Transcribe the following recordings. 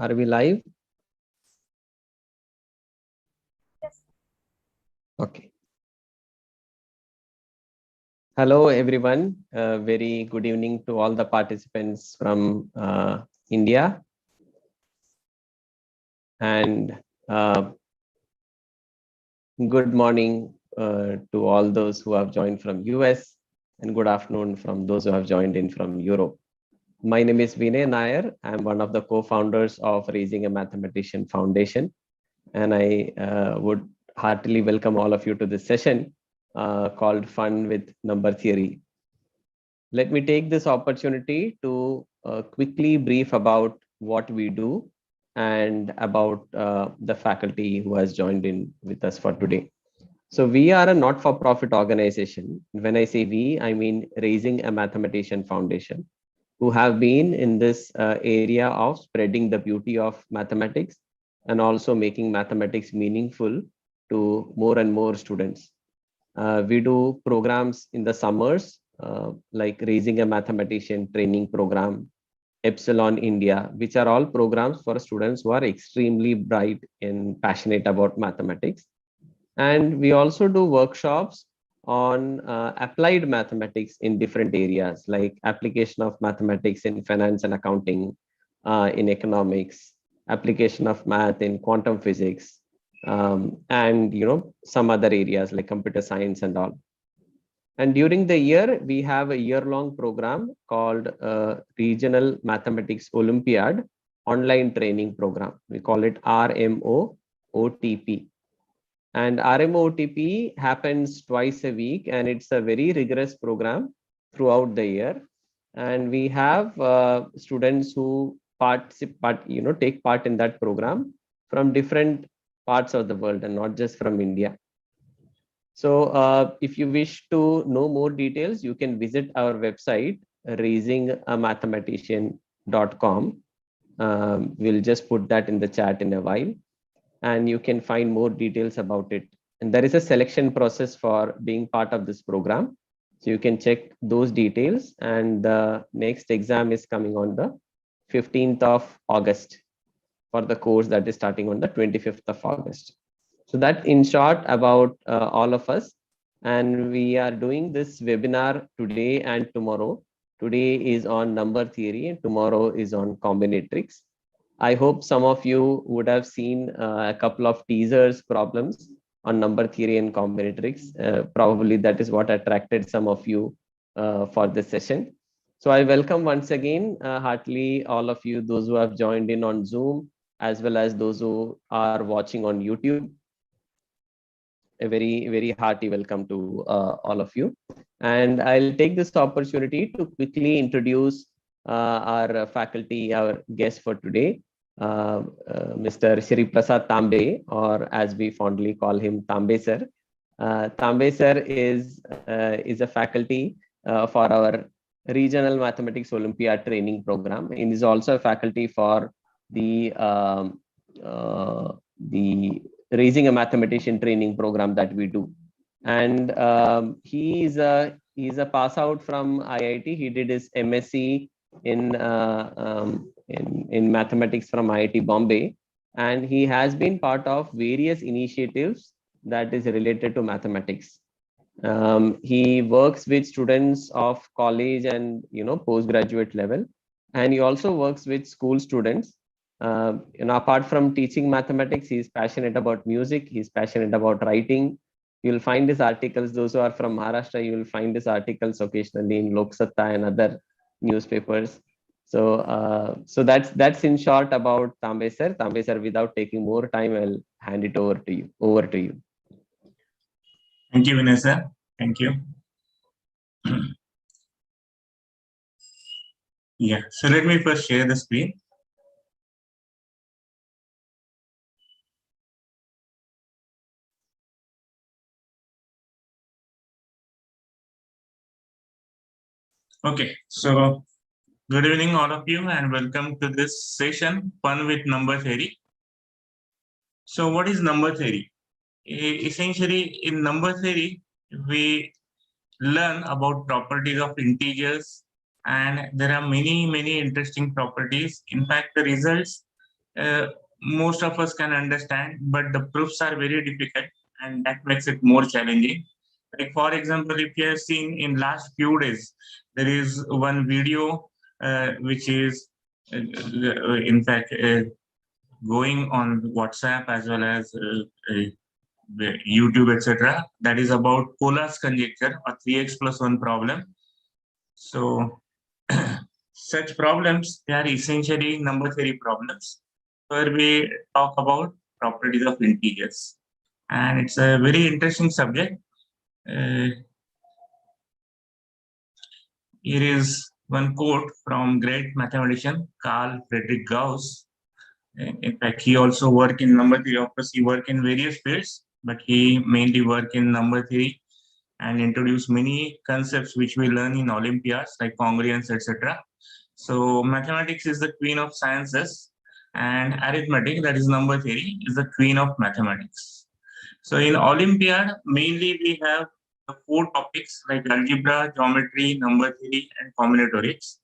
Are we live? Yes. Okay. Hello, everyone. Very good evening to all the participants from India. And good morning to all those who have joined from US, and good afternoon from those who have joined in from Europe. My name is Vinay Nair. I'm one of the co-founders of Raising a Mathematician Foundation, and I would heartily welcome all of you to this session called Fun with Number Theory. Let me take this opportunity to quickly brief about what we do and about the faculty who has joined in with us for today. So we are a not-for-profit organization. When I say we, I mean Raising a Mathematician Foundation, who have been in this area of spreading the beauty of mathematics and also making mathematics meaningful to more and more students. We do programs in the summers, like Raising a Mathematician Training Program, Epsilon India, which are all programs for students who are extremely bright and passionate about mathematics. And we also do workshops on applied mathematics in different areas, like application of mathematics in finance and accounting, in economics, application of math in quantum physics, and some other areas like computer science and all. And during the year, we have a year-long program called Regional Mathematics Olympiad Online Training Program. We call it RMOOTP. And RMOOTP happens twice a week, and it's a very rigorous program throughout the year. And we have students who take part in that program from different parts of the world and not just from India. So if you wish to know more details, you can visit our website, raisingamathematician.com. We'll just put that in the chat in a while, and you can find more details about it. And there is a selection process for being part of this program. So you can check those details. And the next exam is coming on the 15th of August for the course that is starting on the 25th of August. So that in short about all of us. And we are doing this webinar today and tomorrow. Today is on number theory and tomorrow is on combinatorics. I hope some of you would have seen a couple of teasers problems on number theory and combinatorics. Probably that is what attracted some of you for this session. So I welcome once again heartily all of you, those who have joined in on Zoom, as well as those who are watching on YouTube. A very, very hearty welcome to all of you. And I'll take this opportunity to quickly introduce our faculty, our guest for today, Mr. Shri Prasad Tambe, or as we fondly call him, Tambe sir. Tambe sir is a faculty for our Regional Mathematics Olympiad Training Program, and is also a faculty for the Raising a Mathematician Training Program that we do. And he's a pass out from IIT. He did his MSc in mathematics from IIT Bombay, and he has been part of various initiatives that is related to mathematics. He works with students of college and postgraduate level, and he also works with school students. Apart from teaching mathematics, he's passionate about music. He's passionate about writing. You'll find his articles. Those who are from Maharashtra, you will find his articles occasionally in Lok Satta and other newspapers. So that's in short about Tambe sir. Tambe sir, without taking more time, I'll hand it over to you. Over to you. Thank you, Vinay sir. Thank you. Yeah, so let me first share the screen. Okay, so good evening, all of you, and welcome to this session, Fun with Number Theory. So what is number theory? Essentially, in number theory, we learn about properties of integers, and there are many interesting properties. In fact, the results most of us can understand, but the proofs are very difficult, and that makes it more challenging. Like for example, if you have seen in last few days, there is one video which is, in fact, going on WhatsApp as well as YouTube, etc. That is about Polar's conjecture or 3x plus 1 problem. So such problems, they are essentially number theory problems where we talk about properties of integers. And it's a very interesting subject. Here is one quote from great mathematician Carl Friedrich Gauss. In fact, he also worked in number theory. Of course, he worked in various fields, but he mainly worked in number theory and introduced many concepts which we learn in Olympiads like congruence, etc. So mathematics is the queen of sciences, and arithmetic, that is number theory, is the queen of mathematics. So in Olympiad, mainly we have the four topics like algebra, geometry, number theory, and combinatorics.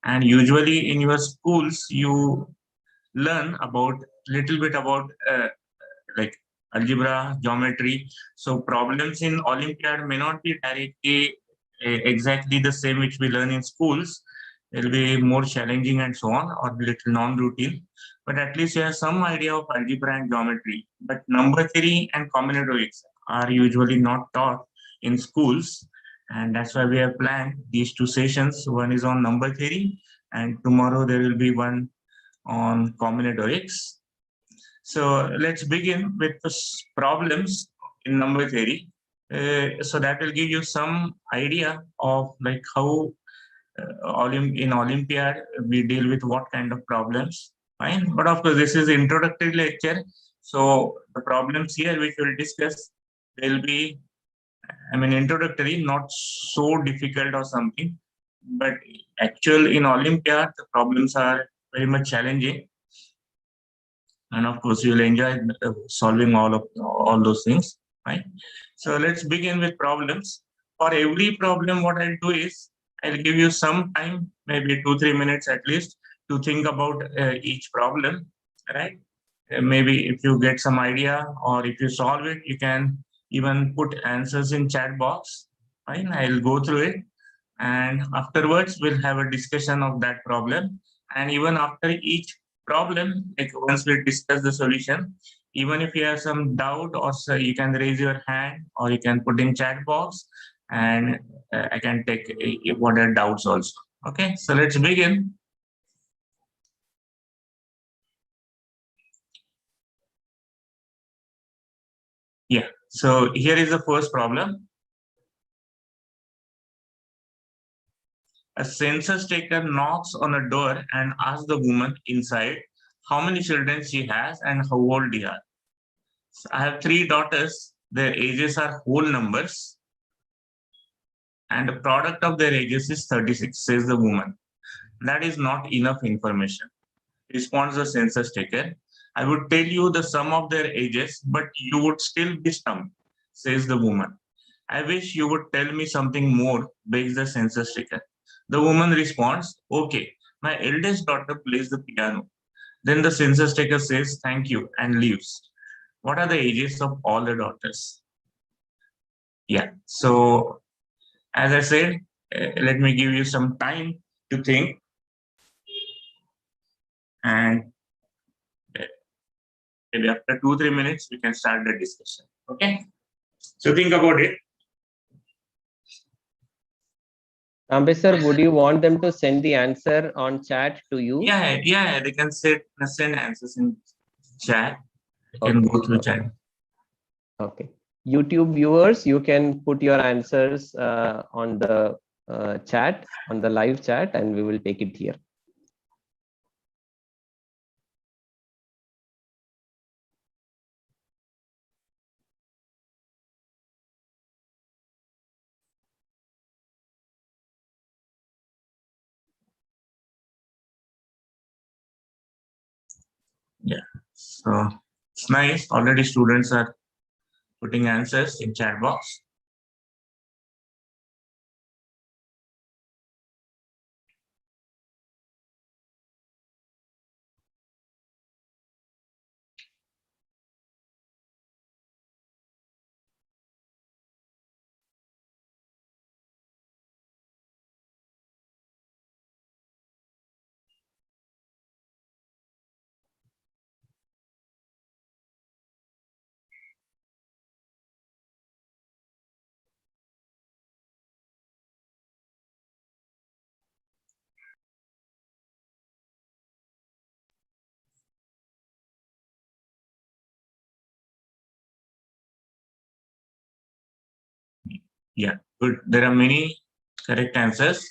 And usually in your schools, you learn about little bit about like algebra, geometry. So problems in Olympiad may not be directly exactly the same which we learn in schools. It'll be more challenging and so on, or little non-routine. But at least you have some idea of algebra and geometry. But number theory and combinatorics are usually not taught in schools. And that's why we have planned these two sessions. One is on number theory, and tomorrow there will be one on combinatorics. So let's begin with the problems in number theory. So that will give you some idea of like how in Olympiad we deal with what kind of problems. Fine, but of course this is introductory lecture. So the problems here which we'll discuss, they'll be, I mean, introductory, not so difficult or something. But actual in Olympiad, the problems are very much challenging, and of course you will enjoy solving all those things, right? So let's begin with problems. For every problem, what I'll do is I'll give you some time, maybe 2-3 minutes at least, to think about each problem, right? Maybe if you get some idea or if you solve it, you can even put answers in chat box. Fine, I'll go through it, and afterwards we'll have a discussion of that problem. And even after each problem, like once we discuss the solution, even if you have some doubt, or so you can raise your hand or you can put in chat box, and I can take what are doubts also. Okay, so let's begin. Yeah, so here is the first problem. A census taker knocks on a door and asks the woman inside how many children she has and how old they are. So I have three daughters. Their ages are whole numbers, and the product of their ages is 36, says the woman. That is not enough information, responds the census taker. I would tell you the sum of their ages, but you would still be stumped, says the woman. I wish you would tell me something more, begs the census taker. The woman responds, okay, my eldest daughter plays the piano. Then the census taker says, thank you, and leaves. What are the ages of all the daughters? Yeah. So, as I said, let me give you some time to think, and maybe after 2-3 minutes, we can start the discussion. Okay. So, think about it. Ambesh sir, would you want them to send the answer on chat to you? Yeah, they can send answers in chat. You can go through chat. Okay. YouTube viewers, you can put your answers on the chat, on the live chat, and we will take it here. Yeah. So it's nice. Already students are putting answers in chat box. Yeah, good. There are many correct answers.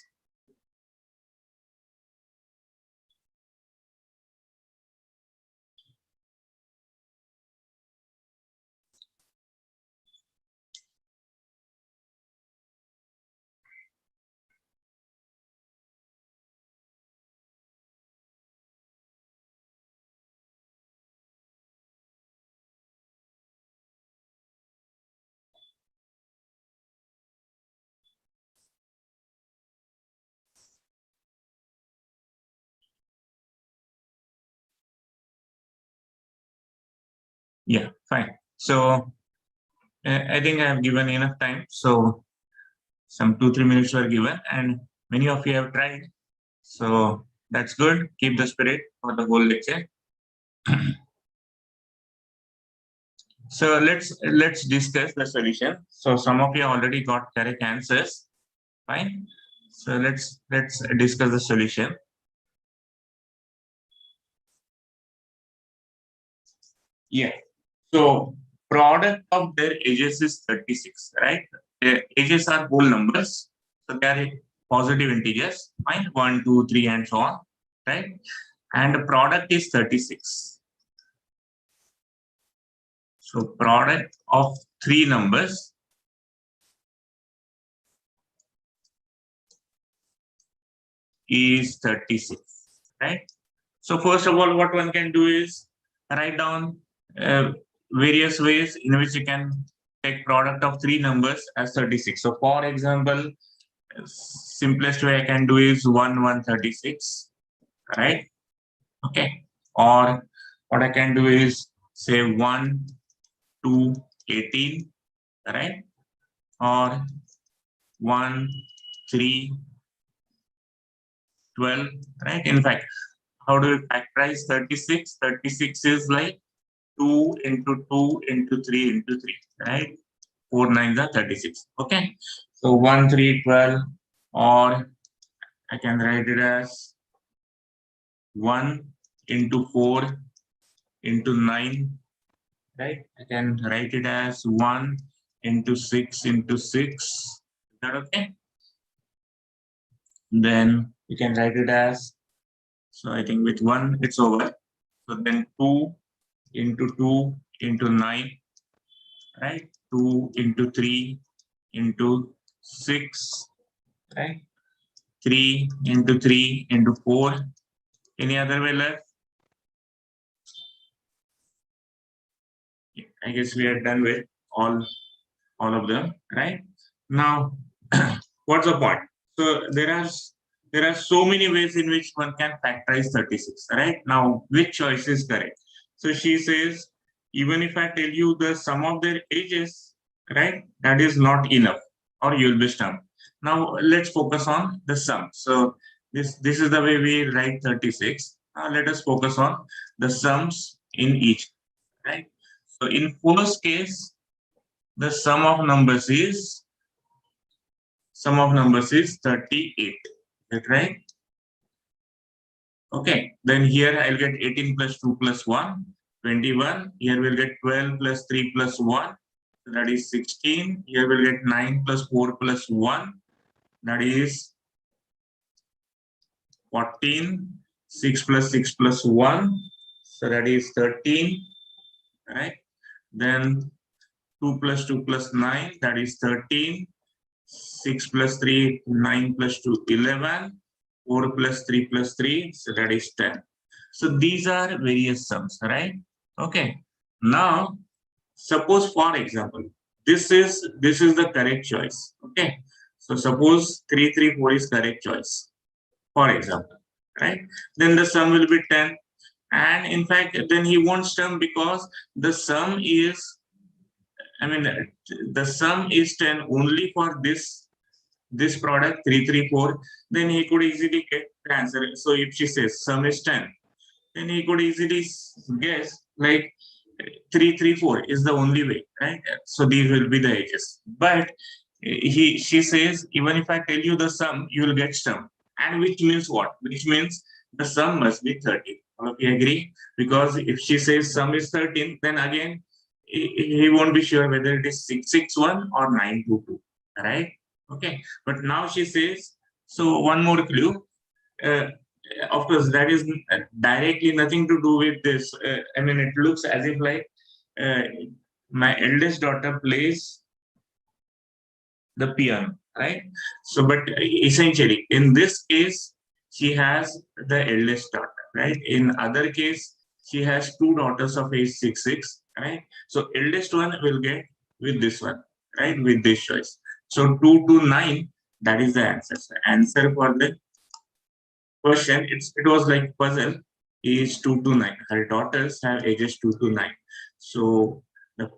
Yeah, fine. So I think I have given enough time. So some 2-3 minutes were given, and many of you have tried. So that's good. Keep the spirit for the whole lecture. So let's discuss the solution. So some of you already got correct answers. Fine. So let's discuss the solution. Yeah. So product of their ages is 36, right? Their ages are whole numbers. So they are positive integers. Fine. 1, 2, 3, and so on. Right? And the product is 36. So product of three numbers is 36. Right? So first of all, what one can do is write down uh, various ways in which you can take product of three numbers as 36. So for example, simplest way I can do is 136, right? Okay. Or what I can do is say 1, 2, 18, right? Or 1, 3, 12, right? In fact, how do we factorize 36? 36 is like 2 into 2 into 3 into 3, right? 4 9s are 36. Okay. So 1, 3, 12, or I can write it as 1 into 4 into 9, right? I can write it as 1 into 6 into 6. Is that okay? Then you can write it as, so I think with 1 it's over. So then 2 into 2 into 9, right? 2 into 3 into 6, right? 3 into 3 into 4. Any other way left? I guess we are done with all of them, right? Now, what's the point? So there are so many ways in which one can factorize 36, right? Now, which choice is correct? So she says, even if I tell you the sum of their ages, right, that is not enough, or you'll be stumped. Now, let's focus on the sum. So this is the way we write 36. Now, let us focus on the sums in each, right? So in first case, the sum of numbers is 38. Is that right? Okay. Then here I'll get 18 plus 2 plus 1, 21. Here we'll get 12 plus 3 plus 1. So that is 16. Here we'll get 9 plus 4 plus 1. That is 14. 6 plus 6 plus 1. So that is 13. Right. Then 2 plus 2 plus 9. That is 13. 6 plus 3, 9 plus 2, 11. 4 plus 3 plus 3, so that is 10. So these are various sums, right? Okay. Now, suppose for example, this is the correct choice. Okay. So suppose 334 is correct choice, for example, right? Then the sum will be 10. And in fact, then he won't sum because the sum is, I mean, the sum is 10 only for this product 334, then he could easily get the answer. So if she says sum is 10, then he could easily guess like 334 is the only way, right? So these will be the ages. But she says, even if I tell you the sum, you will get sum. And which means what? Which means the sum must be 13. All of you agree? Because if she says sum is 13, then again he won't be sure whether it is 661 or 922. right? Okay, but now she says, so one more clue. Uh, of course, that is directly nothing to do with this. I mean, it looks as if like uh, my eldest daughter plays the piano, right? So, but essentially, in this case, she has the eldest daughter, right? In other case, she has two daughters of age 6, right? So, eldest one will get with this one, right? With this choice. So, 2 to 9, that is the answer. So, answer for the question, it was like puzzle, is 2 to 9. Her daughters have ages 2 to 9. So, the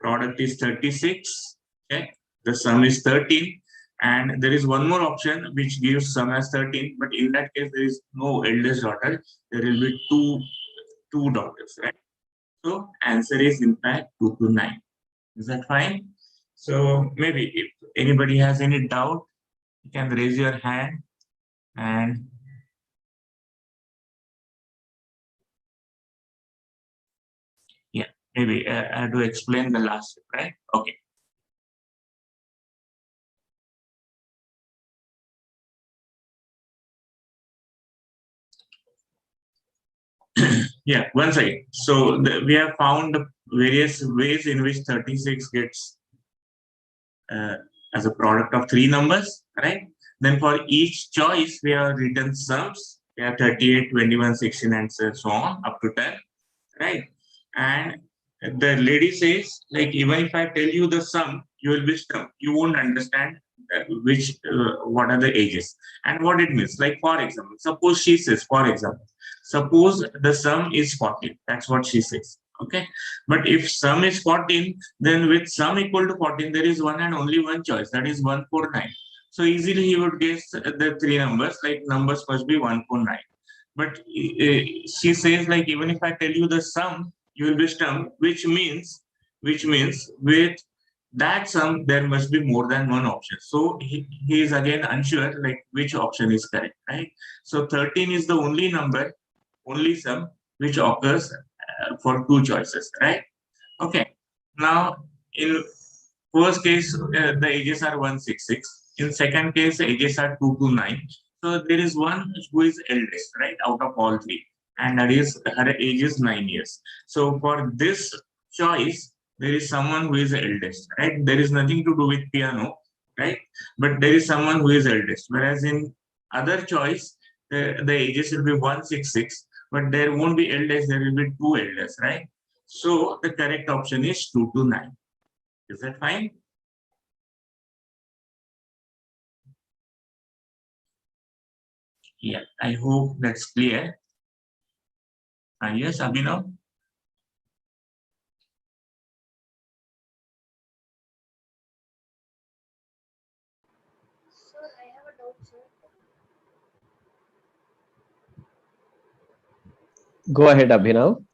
product is 36. Okay, the sum is 13, and there is one more option which gives sum as 13, but in that case there is no eldest daughter, there will be two daughters, right? So answer is in fact 2 to 9. Is that fine? So maybe if anybody has any doubt, you can raise your hand, and yeah, maybe I have to explain the last step, right? Okay. Yeah, one second. So we have found various ways in which 36 gets uh, as a product of three numbers, right? Then for each choice, we have written sums. We have 38, 21, 16, and so on up to 10, right? And the lady says, like, even if I tell you the sum, you will be stumped. You won't understand what are the ages and what it means. Like, for example, suppose she says, for example, suppose the sum is 14. That's what she says. Okay. But if sum is 14, then with sum equal to 14, there is one and only one choice. That is 149. So easily he would guess the three numbers, like numbers must be 149. But she says, like, even if I tell you the sum, you will be stumped, which means with that sum there must be more than one option. So he is again unsure, like, which option is correct, right? So 13 is the only number, only sum which occurs for two choices, right? Okay. Now, in first case, the ages are 166. In second case, the ages are 2 to 9. So there is one who is eldest, right, out of all three, and that is her age is 9 years. So for this choice, there is someone who is eldest, right? There is nothing to do with piano, right? But there is someone who is eldest. Whereas in other choice, the ages will be 166, but there won't be eldest, there will be two eldest, right? So the correct option is 2 to 9. Is that fine? Yeah, I hope that's clear. Yes, Abhinav? Sir, I have a doubt, sir. Go ahead, Abhinav.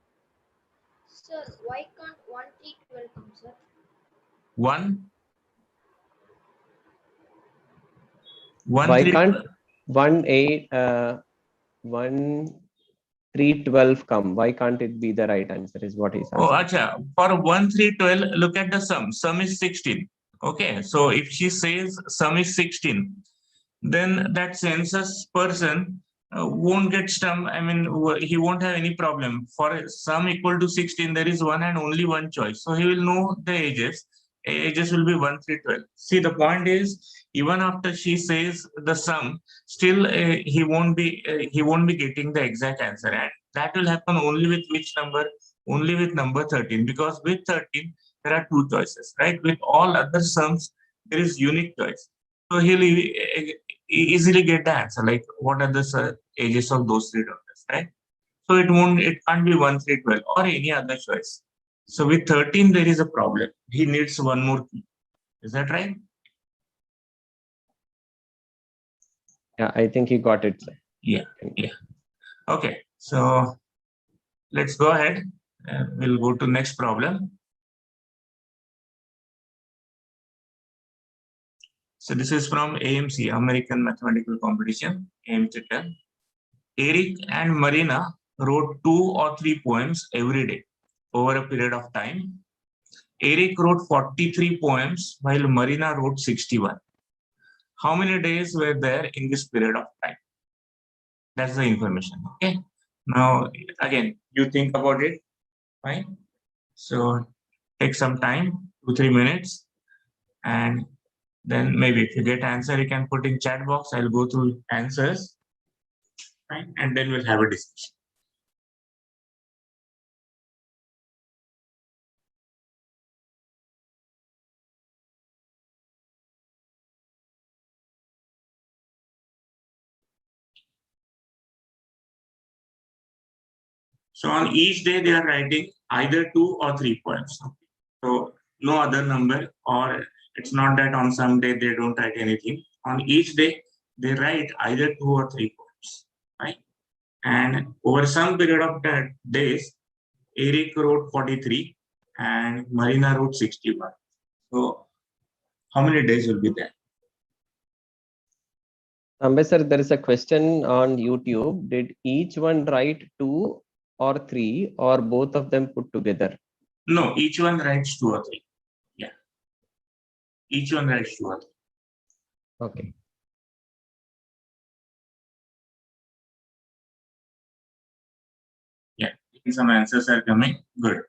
Sir, why can't 1, 3, 12 come, sir? One, one, Why three. can't 1, 8, 1, 3, 12 come? Why can't it be the right answer is what he's Oh, asking. acha. For 1, 3, 12, look at the sum. Sum is 16. Okay, so if she says sum is 16, then that census person won't get stumped. I mean, he won't have any problem. For sum equal to 16, there is one and only one choice. So he will know the ages. Ages will be 1, 3, 12. See, the point is, even after she says the sum, still he won't be getting the exact answer. And that will happen only with which number? Only with number 13. Because with 13, there are two choices, right? With all other sums, there is unique choice. So he'll easily get the answer, like what are the ages of those three daughters, right? So it can't be 1, 3, 12 or any other choice. So with 13, there is a problem. He needs one more key. Is that right? Yeah, I think he got it, sir. Yeah. Yeah. Okay. So let's go ahead. We'll go to next problem. So this is from AMC, American Mathematical Competition, AMC 10. Eric and Marina wrote 2 or 3 poems every day over a period of time. Eric wrote 43 poems while Marina wrote 61. How many days were there in this period of time? That's the information. Okay. Now, again, you think about it, right? So take some time, 2-3 minutes, and then maybe if you get answer, you can put in chat box. I'll go through answers, right? And then we'll have a discussion. So on each day, they are writing either 2 or 3 poems. So no other number, or it's not that on some day they don't write anything. On each day, they write either 2 or 3 poems, right? And over some period of days, Eric wrote 43 and Marina wrote 61. So how many days will be there? Sir, there is a question on YouTube. Did each one write 2 or 3 or both of them put together? No, each one writes 2 or 3. Yeah. Each one writes 2 or 3. Okay. Yeah. Some answers are coming. Good.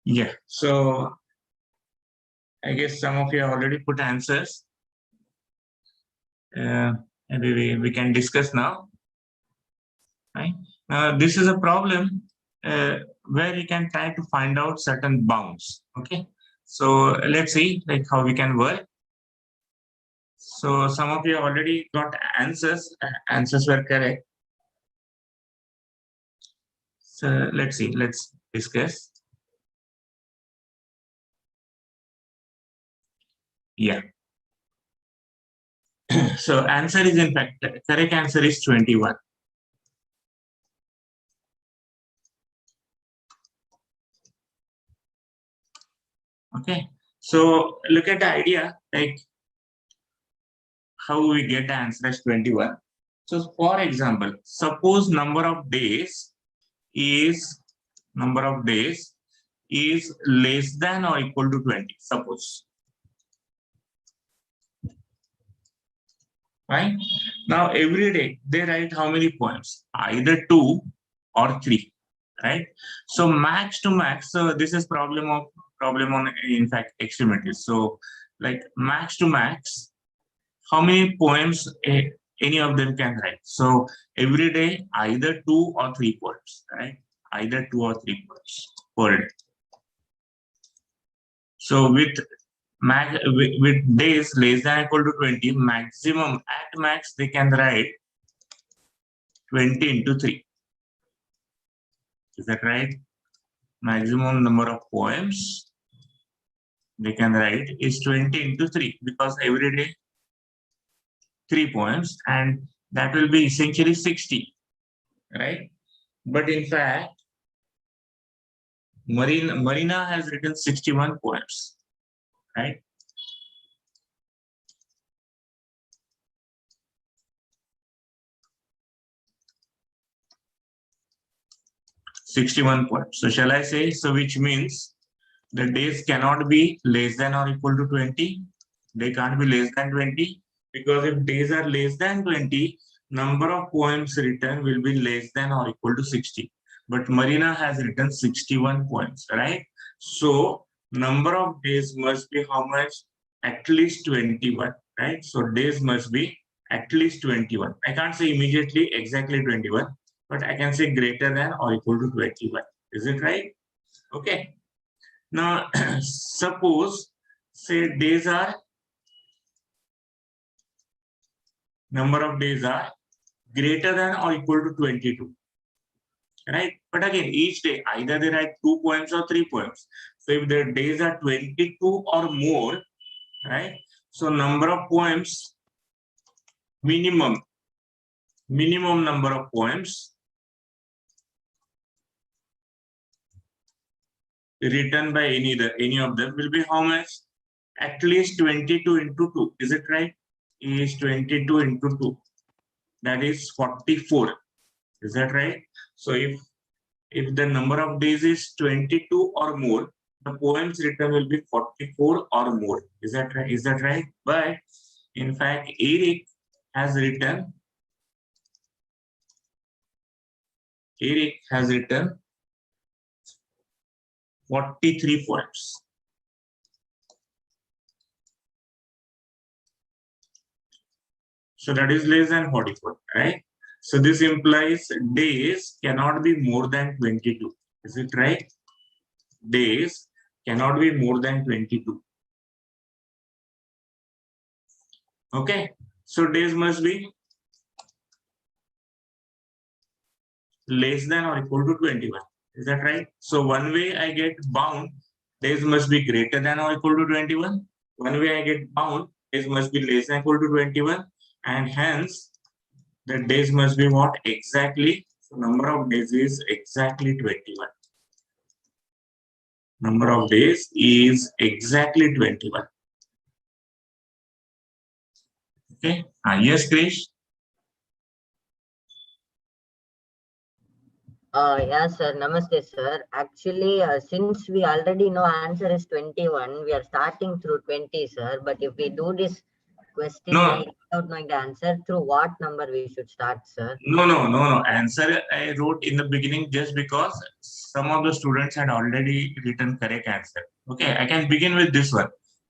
Yeah. So I guess some of you have already put answers. Maybe we can discuss now. Right? This is a problem where you can try to find out certain bounds. Okay. So let's see like how we can work. So some of you already got answers. Answers were correct. So let's see. Let's discuss. Yeah. So answer is in fact correct answer is 21. Okay. So look at the idea like how we get the answer as 21. So for example, suppose number of days is less than or equal to 20. Suppose. Right? Now every day they write how many poems? Either 2 or 3. Right? So max to max. So this is problem on in fact extremities. So like max to max, how many poems any of them can write? So every day either 2 or 3 poems, right? Either 2 or 3 poems per day. So with days less than or equal to 20, maximum at max they can write 20 into 3. Is that right? Maximum number of poems they can write is 20 into 3 because every day 3 poems, and that will be essentially 60, right? But in fact, Marina has written 61 poems, right? 61 points. So shall I say, so which means the days cannot be less than or equal to 20. They can't be less than 20 because if days are less than 20, number of poems written will be less than or equal to 60. But Marina has written 61 poems, right? So number of days must be how much? At least 21, right? So days must be at least 21. I can't say immediately exactly 21, but I can say greater than or equal to 21. Is it right? Okay. Now, suppose, say days are, number of days are greater than or equal to 22, right? But again, each day, either they write 2 poems or 3 poems. So if the days are 22 or more, right? So number of poems, minimum number of poems written by any of them will be how much? At least 22 into 2. Is it right? Is 22 into 2. That is 44. Is that right? So if the number of days is 22 or more, the poems written will be 44 or more. Is that right? Is that right? But in fact, Eric has written 43 poems. So that is less than 44, right? So this implies days cannot be more than 22. Is it right? Days cannot be more than 22. Okay. So days must be less than or equal to 21. Is that right? So one way I get bound, days must be greater than or equal to 21. One way I get bound, days must be less than or equal to 21. And hence, the days must be what? Exactly. So number of days is exactly 21. Number of days is exactly 21. Okay. Yes, Krish? Yeah, sir. Namaste, sir. Actually, since we already know answer is 21, we are starting through 20, sir. But if we do this question No. without knowing the answer, through what number we should start, sir? No. Answer I wrote in the beginning just because some of the students had already written correct answer. Okay, I can begin with this one.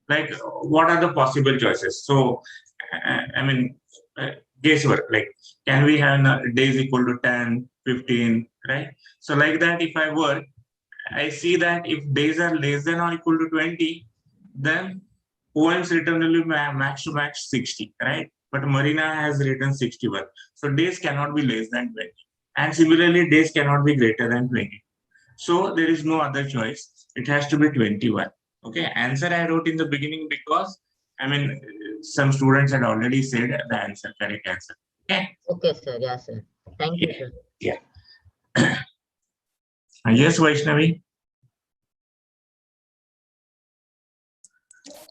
Like, what are the possible choices? So, I mean, guesswork. Like, can we have days equal to 10, 15, right? So, like that, if I work, I see that if days are less than or equal to 20, then poems written will be max to max 60, right? But Marina has written 61. So days cannot be less than 20. And similarly, days cannot be greater than 20. So there is no other choice. It has to be 21. Okay, answer I wrote in the beginning because, I mean, some students had already said the answer, correct answer. Okay. Okay, sir. Yeah, sir. Thank you, sir. Yeah. Yes, Vaishnavi.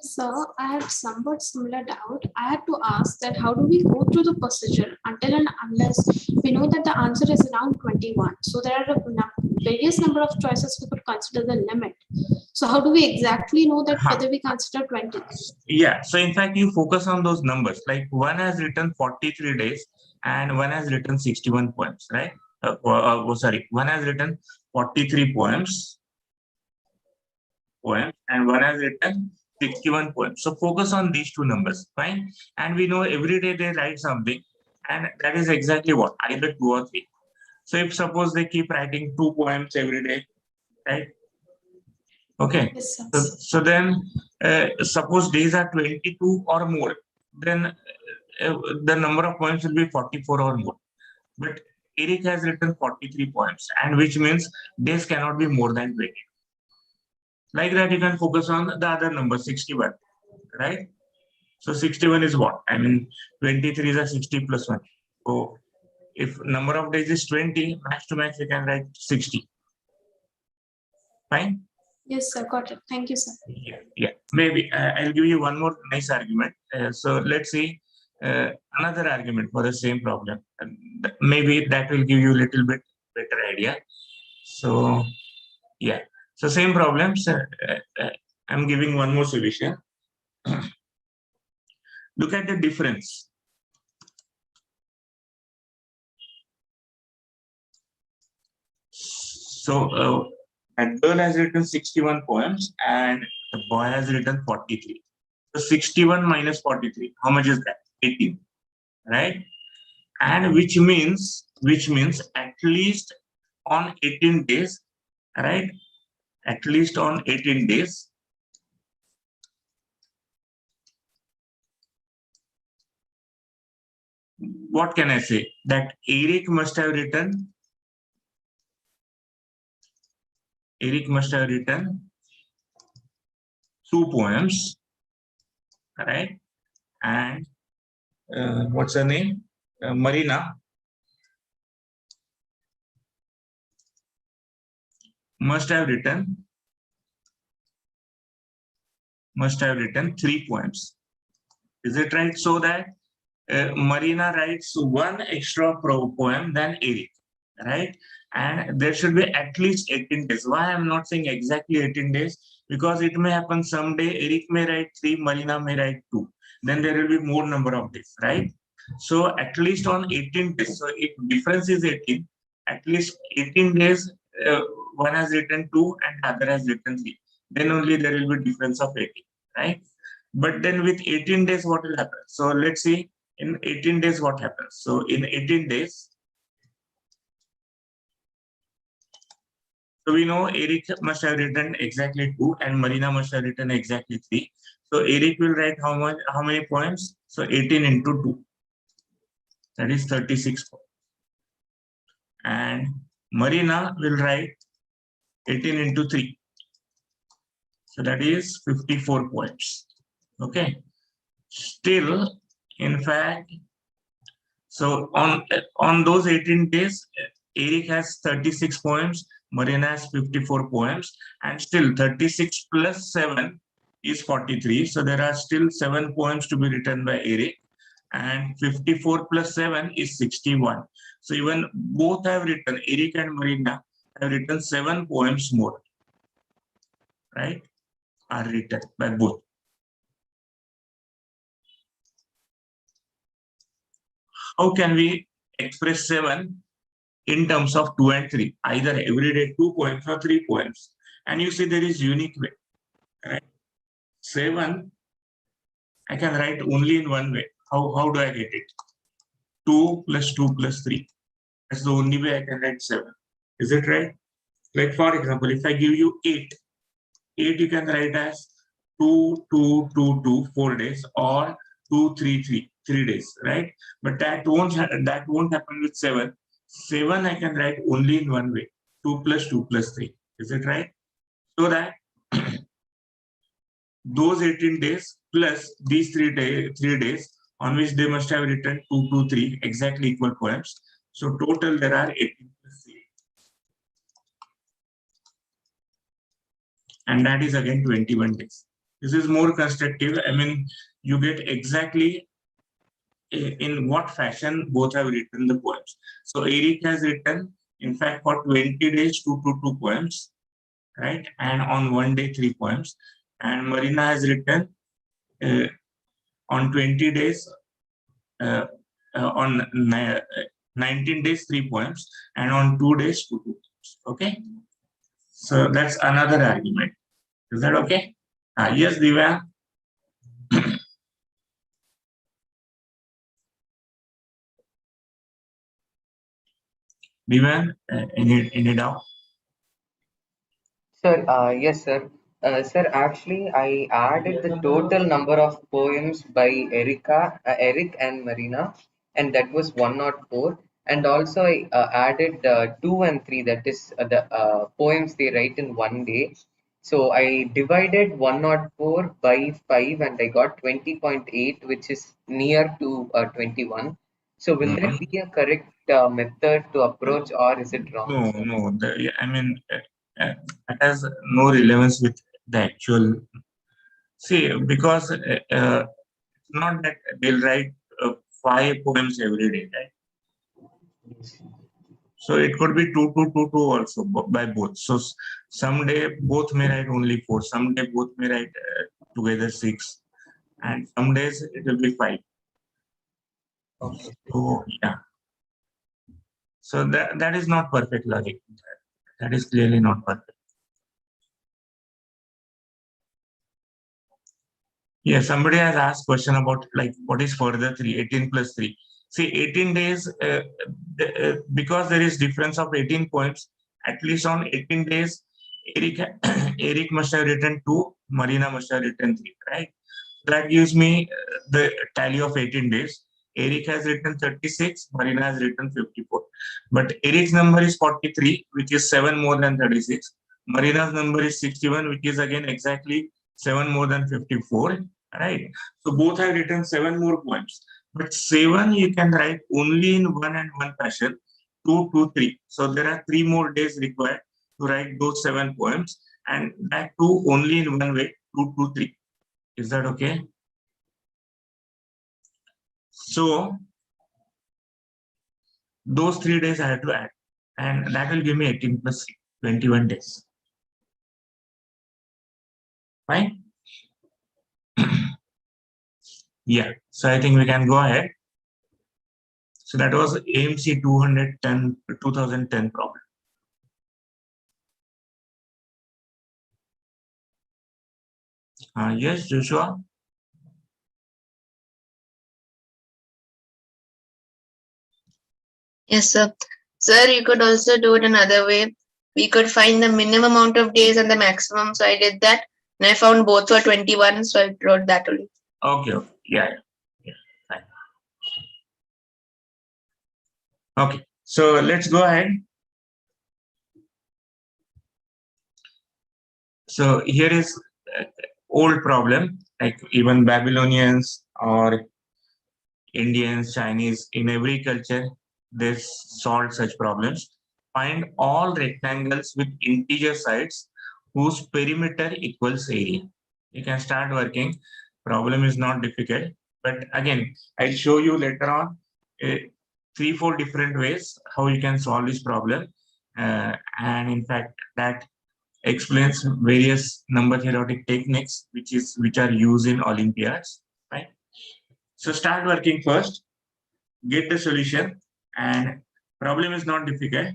So I had somewhat similar doubt. I had to ask that how do we go through the procedure until and unless we know that the answer is around 21. So there are various number of choices we could consider the limit. So how do we exactly know that whether we consider 20? Yeah, so in fact, you focus on those numbers. Like one has written 43 days and one has written 61 poems, right? Sorry, one has written 43 poems, and one has written 61 poems. So focus on these two numbers, fine? And we know every day they write something, and that is exactly what? Either 2 or 3. So if suppose they keep writing 2 poems every day, right? Okay. Yes, sir. So then suppose days are 22 or more, then the number of poems will be 44 or more. But Eric has written 43 poems, and which means days cannot be more than 20. Like that, you can focus on the other number, 61, right? So 61 is what? I mean, 23 is a 60 plus 1. So if number of days is 20, max to max, you can write 60. Fine? Yes, sir. Got it. Thank you, sir. Yeah. Maybe I'll give you one more nice argument. So let's see another argument for the same problem. Maybe that will give you a little bit better idea. So yeah, so same problems. I'm giving one more solution. Look at the difference. So a girl has written 61 poems and the boy has written 43. So 61 minus 43, how much is that? 18, right? And which means at least on 18 days, right? At least on 18 days, what can I say? That Eric must have written 2 poems, right? And what's her name? Marina must have written 3 poems. Is it right? So that Marina writes one extra poem than Eric, right? And there should be at least 18 days. Why I'm not saying exactly 18 days? Because it may happen someday Eric may write 3, Marina may write 2. Then there will be more number of days, right? So at least on 18 days. So if difference is 18, at least 18 days, one has written 2 and other has written 3. Then only there will be difference of 18, right? But then with 18 days, what will happen? So let's see in 18 days what happens. So in 18 days, so we know Eric must have written exactly 2 and Marina must have written exactly 3. So Eric will write how many poems? So 18 into 2. That is 36 poems. And Marina will write 18 into 3. So that is 54 poems. Okay. Still, in fact, so on those 18 days, Eric has 36 poems, Marina has 54 poems, and still 36 plus 7 is 43. So there are still 7 poems to be written by Eric, and 54 plus 7 is 61. So even both have written, Eric and Marina have written 7 poems more, right? Are written by both. How can we express 7 in terms of 2 and 3? Either every day 2 poems or 3 poems. And you see there is unique way, right? 7, I can write only in one way. How do I get it? 2 plus 2 plus 3. That's the only way I can write 7. Is it right? Like for example, if I give you 8 you can write as 2, 2, 2, 2, 4 days, or 2, 3, 3, 3 days, right? But that won't happen with 7. 7 I can write only in one way, 2 plus 2 plus 3. Is it right? So that those 18 days plus these 3 days on which they must have written 2, 2, 3 exactly equal poems. So total there are 18 plus 3. And that is again 21 days. This is more constructive. I mean, you get exactly in what fashion both have written the poems. So Eric has written, in fact, for 20 days, 2 poems, right? And on 1 day, 3 poems. And Marina has written on 20 days, on 19 days, 3 poems, and on 2 days, 2 poems. Okay. So that's another argument. Is that okay? Yes, Divya. Divya, any doubt? Sir, yes, sir. Sir, actually, I added the total number of poems by Eric and Marina, and that was 104. And also, I added 2 and 3, that is the poems they write in one day. So I divided 104 by 5, and I got 20.8, which is near to 21. So will that be a correct method to approach, or is it wrong, No, sir? no. I mean, it has no relevance with the actual. See, because it's not that they'll write 5 poems every day, right? So it could be 2, 2, 2, 2 also by both. So someday both may write only 4. Someday both may write together 6. And some days it will be 5. Okay. So yeah. So that is not perfect logic. That is clearly not perfect. Yeah, somebody has asked question about like what is further 3, 18 plus 3. See, 18 days, because there is difference of 18 points, at least on 18 days, Eric, Eric must have written 2, Marina must have written 3, right? That gives me the tally of 18 days. Eric has written 36, Marina has written 54. But Eric's number is 43, which is 7 more than 36. Marina's number is 61, which is again exactly 7 more than 54, right? So both have written 7 more points. But 7 you can write only in one and one fashion, 2, 2, 3. So there are 3 more days required to write those 7 poems, and that too only in one way, 2, 2, 3. Is that okay? So those 3 days I have to add, and that will give me 18 plus 21 days. Fine? Yeah, so I think we can go ahead. So that was AMC 2010 problem. Yes, Joshua? Yes, sir. Sir, you could also do it another way. We could find the minimum amount of days and the maximum. So I did that. And I found both were 21. So I wrote that only. Okay, okay. Yeah, fine. Okay, so let's go ahead. So here is old problem, like even Babylonians or Indians, Chinese, in every culture, they solved such problems. Find all rectangles with integer sides whose perimeter equals area. You can start working. Problem is not difficult, but again, I'll show you later on 3, 4 different ways how you can solve this problem. And in fact, that explains various number theoretic techniques which are used in Olympiads. Right? So start working first, get the solution, and problem is not difficult.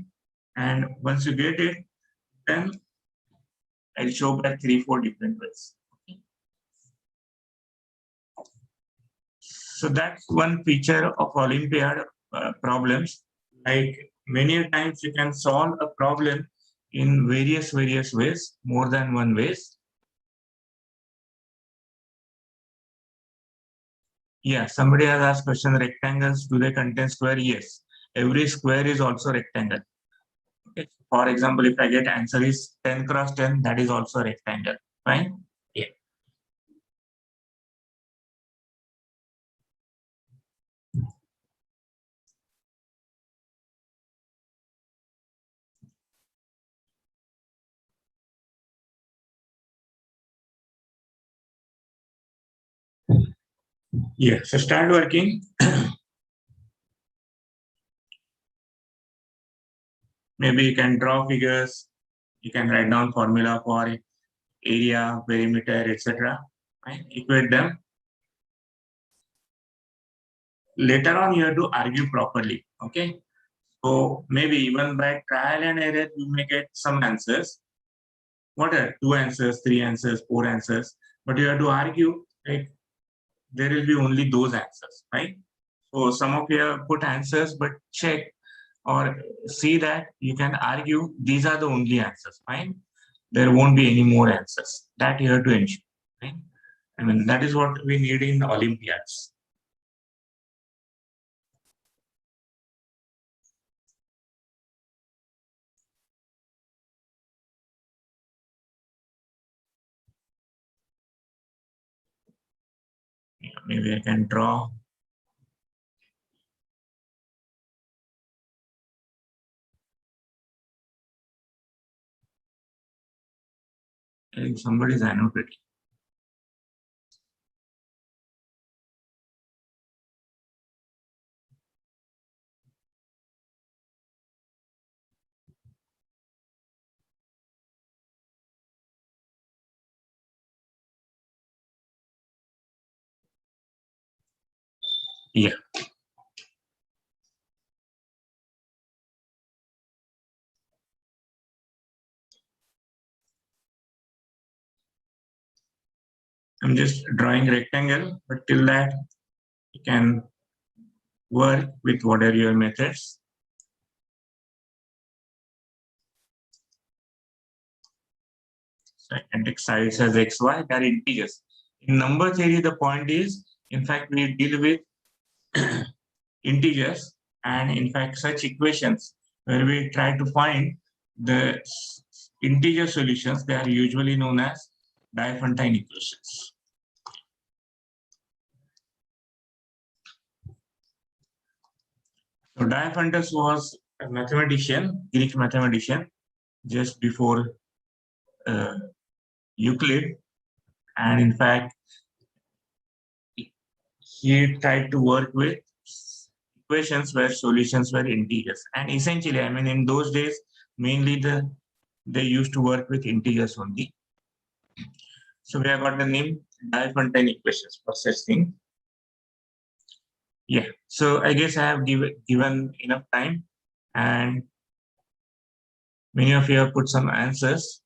And once you get it, then I'll show back 3, 4 different ways. So that's one feature of Olympiad problems. Like many times you can solve a problem in various ways, more than one ways. Yeah, somebody has asked question, rectangles, do they contain square? Yes, every square is also rectangle. Okay. For example, if I get answer is 10 cross 10, that is also rectangle. Fine? Yeah. Yeah, so start working. Maybe you can draw figures, you can write down formula for area, perimeter, etc. Right? Equate them. Later on, you have to argue properly. Okay. So maybe even by trial and error, you may get some answers. What are 2 answers, 3 answers, 4 answers? But you have to argue, like there will be only those answers, right? So some of you have put answers, but check or see that you can argue these are the only answers, fine? There won't be any more answers. That you have to ensure, right? I mean, that is what we need in Olympiads. Yeah, maybe I can draw. I think somebody's annotating. Yeah. I'm just drawing rectangle, but till that you can work with whatever your methods. So I can take sides as xy, they are integers. In number theory, the point is, in fact, we deal with integers, and in fact, such equations where we try to find the integer solutions, they are usually known as Diophantine equations. So Diophantus was a mathematician, Greek mathematician, just before Euclid, and in fact, he tried to work with equations where solutions were integers. And essentially, I mean, in those days, mainly they used to work with integers only. So we have got the name Diophantine equations for such thing. Yeah, so I guess I have given enough time, and many of you have put some answers.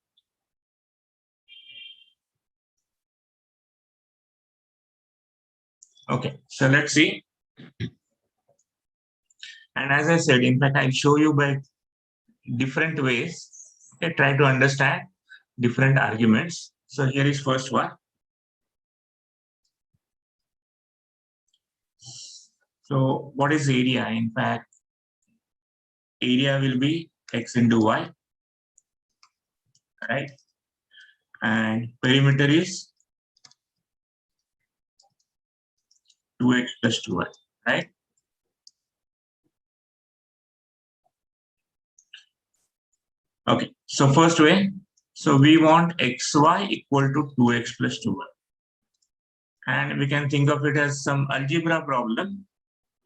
Okay, so let's see. And as I said, in fact, I'll show you by different ways. Okay, try to understand different arguments. So here is first one. So what is area? In fact, area will be x into y, right? And perimeter is 2x plus 2y, right? Okay, so first way, so we want xy equal to 2x plus 2y. And we can think of it as some algebra problem,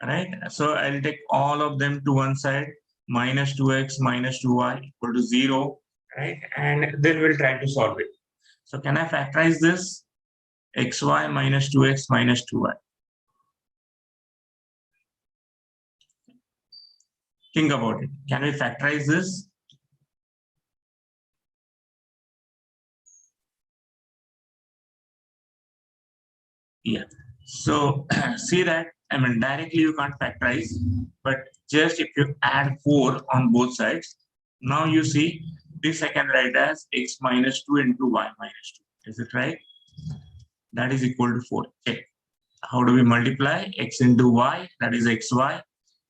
right? So I'll take all of them to one side, minus 2x minus 2y equal to 0, right? And then we'll try to solve it. So can I factorize this? Xy minus 2x minus 2y. Think about it. Can we factorize this? Yeah. So see that, I mean, directly you can't factorize, but just if you add 4 on both sides, now you see this I can write as x minus 2 into y minus 2. Is it right? That is equal to 4. Okay. How do we multiply? X into y, that is xy.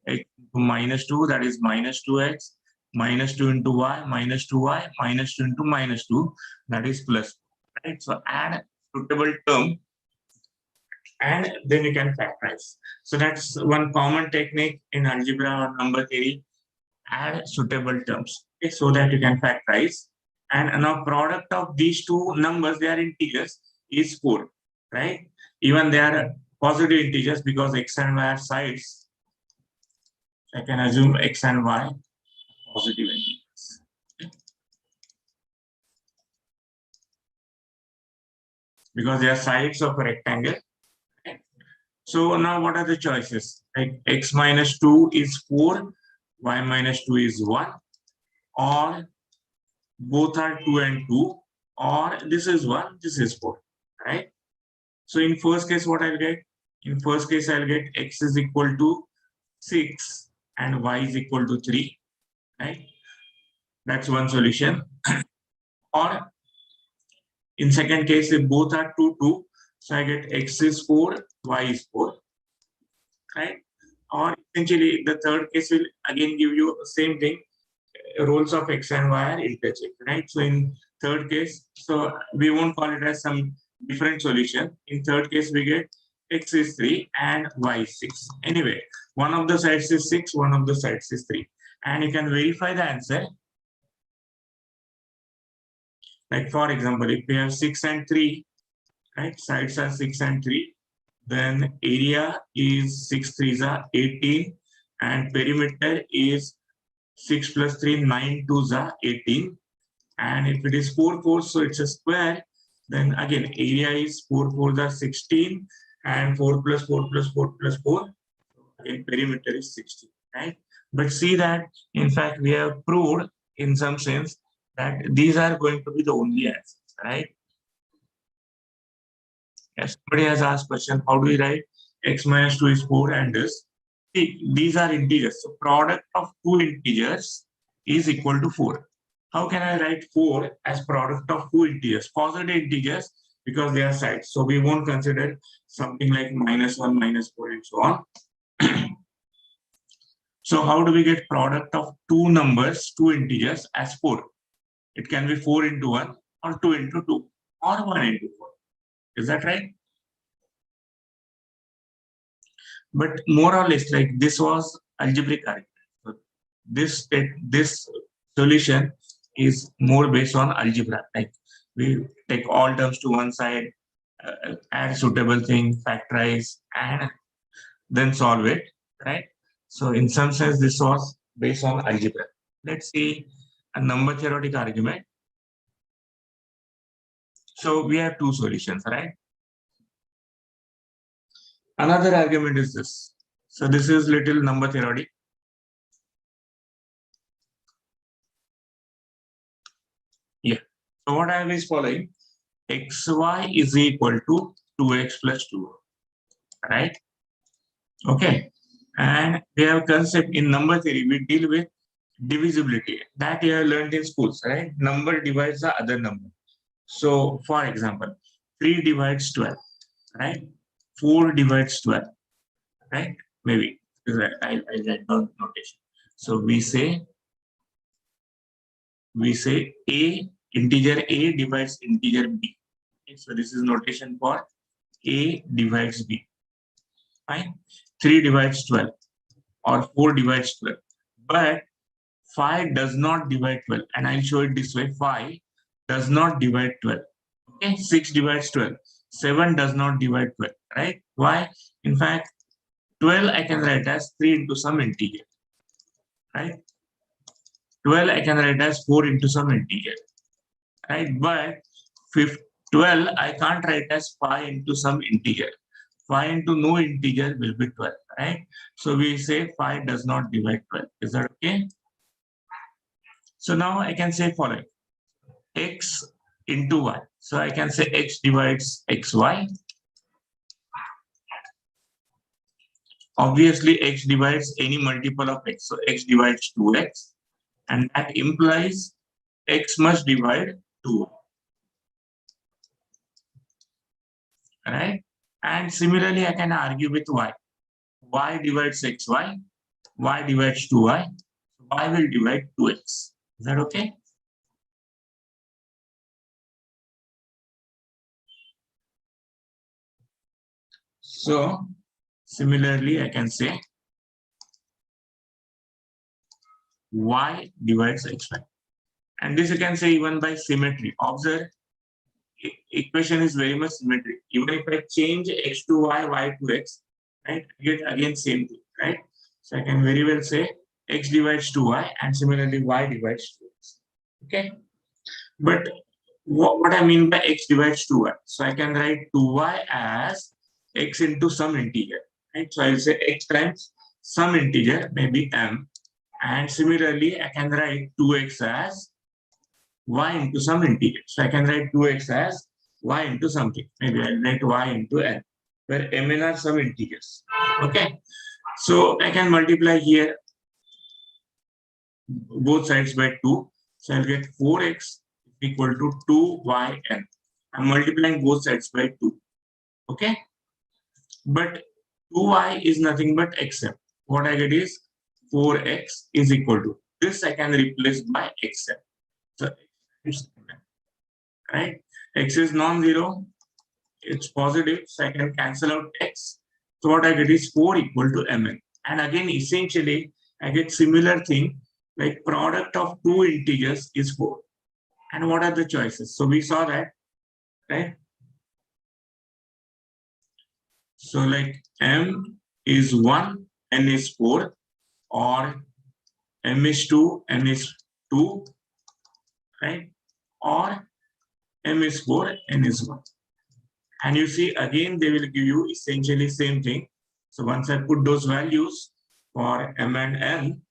X into minus 2, that is minus 2x. Minus 2 into y, minus 2y. Minus 2 into minus 2, that is plus. Right? So add suitable term, and then you can factorize. So that's one common technique in algebra or number theory. Add suitable terms, okay, so that you can factorize. And now product of these two numbers, they are integers, is 4, right? Even they are positive integers because x and y are sides. I can assume x and y positive integers. Okay. Because they are sides of a rectangle. Okay. So now what are the choices? Like x minus 2 is 4, y minus 2 is 1, or both are 2 and 2, or this is 1, this is 4, right? So in first case, what I'll get? In first case, I'll get x is equal to 6 and y is equal to 3, right? That's one solution. Or in second case, if both are 2, 2, so I get x is 4, y is 4, right? Or essentially, the third case will again give you the same thing. Roles of x and y are interchanged, right? So in third case, so we won't call it as some different solution. In third case, we get x is 3 and y is 6. Anyway, one of the sides is 6, one of the sides is 3. And you can verify the answer. Like for example, if we have 6 and 3, right? Sides are 6 and 3. Then area is 6 3s are 18. And perimeter is 6 plus 3, 9 2s are 18. And if it is 4 4, so it's a square, then again area is 4 4s are 16, and 4 plus 4 plus 4 plus 4, Again, perimeter is 60, right? But see that, in fact, we have proved in some sense that these are going to be the only answers, right? Yes, somebody has asked question, how do we write x minus 2 is 4 and this? See, these are integers. So product of two integers is equal to 4. How can I write 4 as product of two integers? Positive integers because they are sides. So we won't consider something like -1, -4 and so on. So how do we get product of two numbers, two integers as 4? It can be 4 into 1 or 2 into 2 or 1 into 4. Is that right? But more or less, like this was algebraic argument. So this solution is more based on algebra. Like we take all terms to one side, add suitable thing, factorize, and then solve it, right? So in some sense, this was based on algebra. Let's see a number theoretic argument. So we have two solutions, right? Another argument is this. So this is little number theoretic. Yeah. So what I is following, xy is equal to 2x plus 2, right? Okay. And we have concept in number theory, we deal with divisibility. That you have learned in schools, right? Number divides the other number. So for example, 3 divides 12, right? 4 divides 12, right? Maybe I'll write down notation. So we say a integer a divides integer b. Okay, so this is notation for a divides b. Fine. 3 divides 12 or 4 divides 12. But 5 does not divide 12. And I'll show it this way. 5 does not divide 12. Okay, 6 divides 12. 7 does not divide 12, right? Why? In fact, 12 I can write as 3 into some integer, right? 12 I can write as 4 into some integer, right? But 12 I can't write as 5 into some integer. 5 into no integer will be 12, right? So we say 5 does not divide 12. Is that okay? So now I can say following. X into y. So I can say x divides xy. Obviously, x divides any multiple of x. So x divides 2x. And that implies x must divide 2y. Right? And similarly, I can argue with y. Y divides xy. Y divides 2y. Y will divide 2x. Is that okay? So, similarly, I can say y divides xy. And this you can say even by symmetry. Observe, equation is very much symmetric. Even if I change x to y, y to x, right, I get again same thing, right? So I can very well say x divides 2y and similarly y divides 2x. Okay. But what I mean by x divides 2y? So I can write 2y as x into some integer, right? So I'll say x times some integer, maybe m. And similarly, I can write 2x as y into some integer. So I can write 2x as y into something. Maybe I'll write y into n, where mn are some integers. Okay. So I can multiply here both sides by 2. So I'll get 4x equal to 2yn. I'm multiplying both sides by 2. Okay. But 2y is nothing but xm. What I get is 4x is equal to. This I can replace by xm. So right? X is non-zero, it's positive, so I can cancel out x. So what I get is 4 equal to mn. And again, essentially, I get similar thing, like product of two integers is 4. And what are the choices? So we saw that, right? So like m is 1, n is 4, or m is 2, n is 2, right? Or m is 4, n is 1. And you see, again, they will give you essentially same thing. So once I put those values for m and n,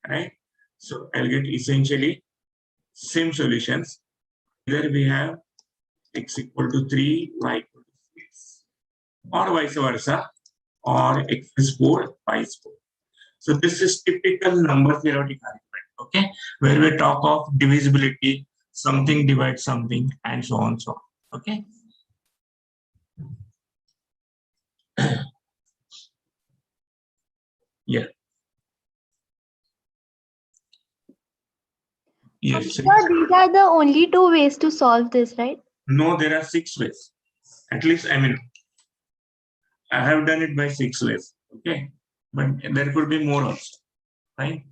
right? So I'll get essentially same solutions. Either we have x equal to 3, y equal to 6, or vice versa, or x is 4, y is 4. So this is typical number theoretic argument, okay, where we talk of divisibility, something divides something, and so on, so on, okay. Yeah. Yes. Sir, these are the only two ways to solve this, right? No, there are 6 ways. At least, I mean, I have done it by 6 ways, okay, but there could be more also, right?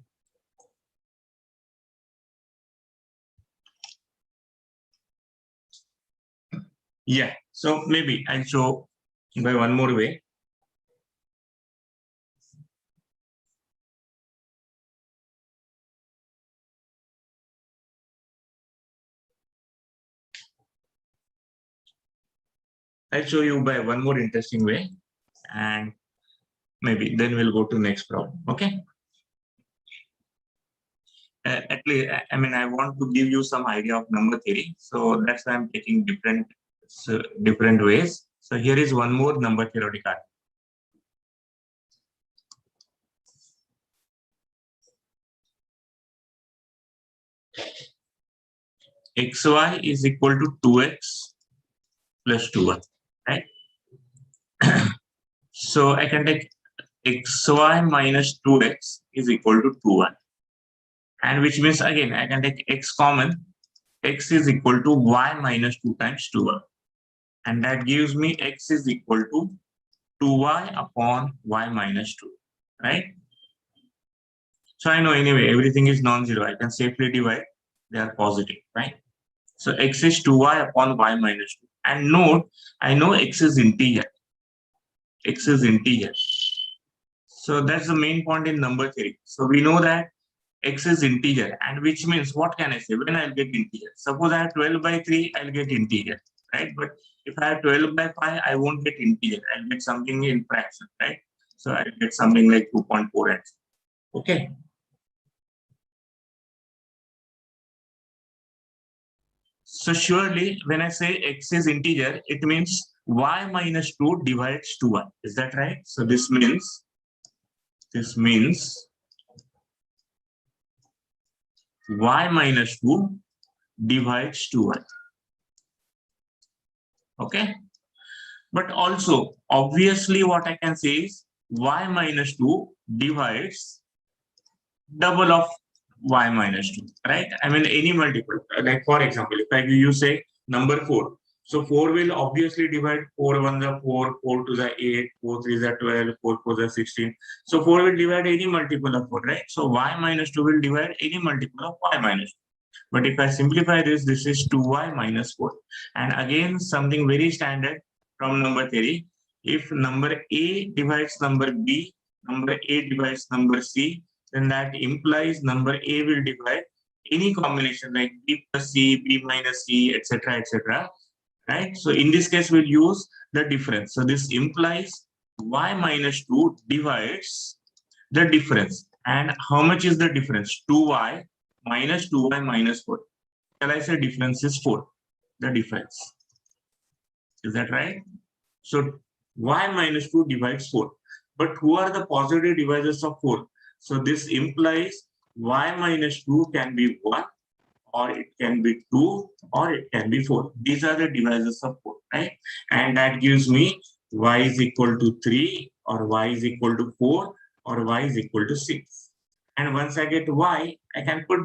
Yeah, so maybe I'll show by one more way. I'll show you by one more interesting way, and maybe then we'll go to next problem, okay? At least, I mean, I want to give you some idea of number theory, so that's why I'm taking different ways. So here is one more number theoretic argument. xy is equal to 2x plus 2y, right? So I can take xy minus 2x is equal to 2y, and which means again I can take x common, x is equal to y minus 2 times 2y, and that gives me x is equal to 2y upon y minus 2, right? So I know anyway everything is non-zero, I can safely divide, they are positive, right? So x is 2y upon y minus 2, and note I know x is integer. X is integer. So that's the main point in number theory. So we know that x is integer, and which means what can I say when I'll get integer? Suppose I have 12 by 3, I'll get integer, right? But if I have 12 by 5, I won't get integer. I'll get something in fraction, right? So I'll get something like 2.4x. Okay. So surely when I say x is integer, it means y minus 2 divides 2y. Is that right? So this means y minus 2 divides 2y. Okay. But also, obviously, what I can say is y minus 2 divides double of y minus 2, right? I mean, any multiple. Like, for example, if you say number 4, so 4 will obviously divide 4 1 the 4, 4 to the 8, 4 3 the 12, 4 4 the 16. So 4 will divide any multiple of 4, right? So y minus 2 will divide any multiple of y minus 2. But if I simplify this, this is 2y minus 4. And again, something very standard from number theory. If number A divides number B, number A divides number C, then that implies number A will divide any combination like B plus C, B minus C, etc., etc. Right? So in this case, we'll use the difference. So this implies y minus 2 divides the difference. And how much is the difference? 2y minus 2y minus 4. Shall I say difference is 4? The difference. Is that right? So y minus 2 divides 4. But who are the positive divisors of 4? So this implies y minus 2 can be 1, or it can be 2, or it can be 4. These are the divisors of 4, right? And that gives me y is equal to 3, or y is equal to 4, or y is equal to 6. And once I get y, I can put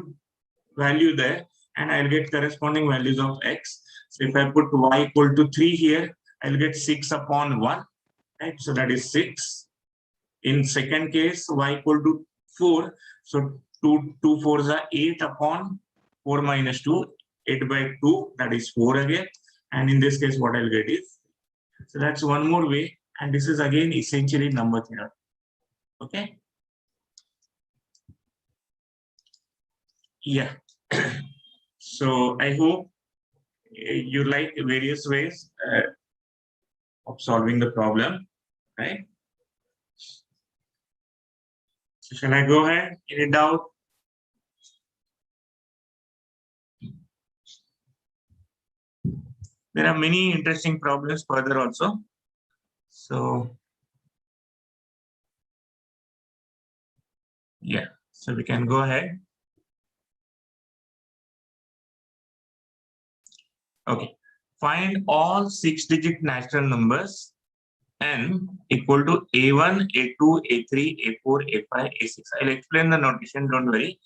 value there, and I'll get corresponding values of x. So if I put y equal to 3 here, I'll get 6 upon 1, right? So that is 6. In second case, y equal to 4. So 2 4s are 8 upon 4 minus 2, 8 by 2, that is 4 again. And in this case, what I'll get is, so that's one more way. And this is again essentially number theory. Okay. Yeah. So I hope you like various ways of solving the problem, right? So shall I go ahead? Any doubt? There are many interesting problems further also. So yeah, so we can go ahead. Okay, find all 6-digit natural numbers n equal to a1, a2, a3, a4, a5, a6. I'll explain the notation, don't worry,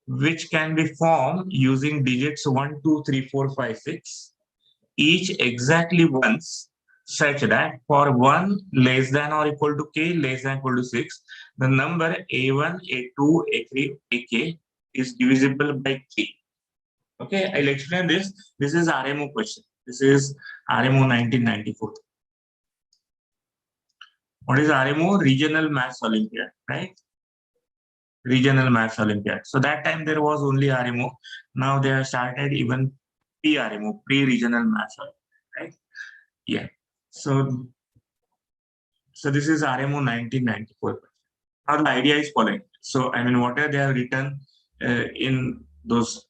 which can be formed using digits 1, 2, 3, 4, 5, 6, each exactly once, such that for 1 less than or equal to k less than or equal to 6, the number a1, a2, a3, ak is divisible by k. Okay, I'll explain this. This is RMO question. This is RMO 1994. What is RMO? Regional Maths Olympiad, right? Regional Maths Olympiad. So that time there was only RMO. Now they have started even PRMO, pre-regional maths Olympiad, right? Yeah. So this is RMO 1994. Now the idea is following. So I mean, whatever they have written in those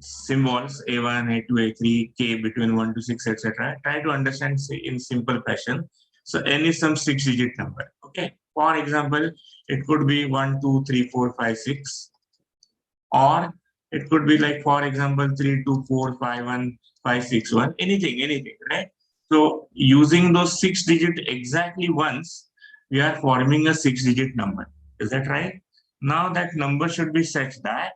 symbols A1, A2, A3, K between 1 to 6, etc. Try to understand in simple fashion. So n is some 6-digit number. Okay. For example, it could be 1, 2, 3, 4, 5, 6, or it could be like, for example, 3, 2, 4, 5, 1, 5, 6, 1. Anything, right? So using those 6-digit exactly once, we are forming a 6-digit number. Is that right? Now that number should be such that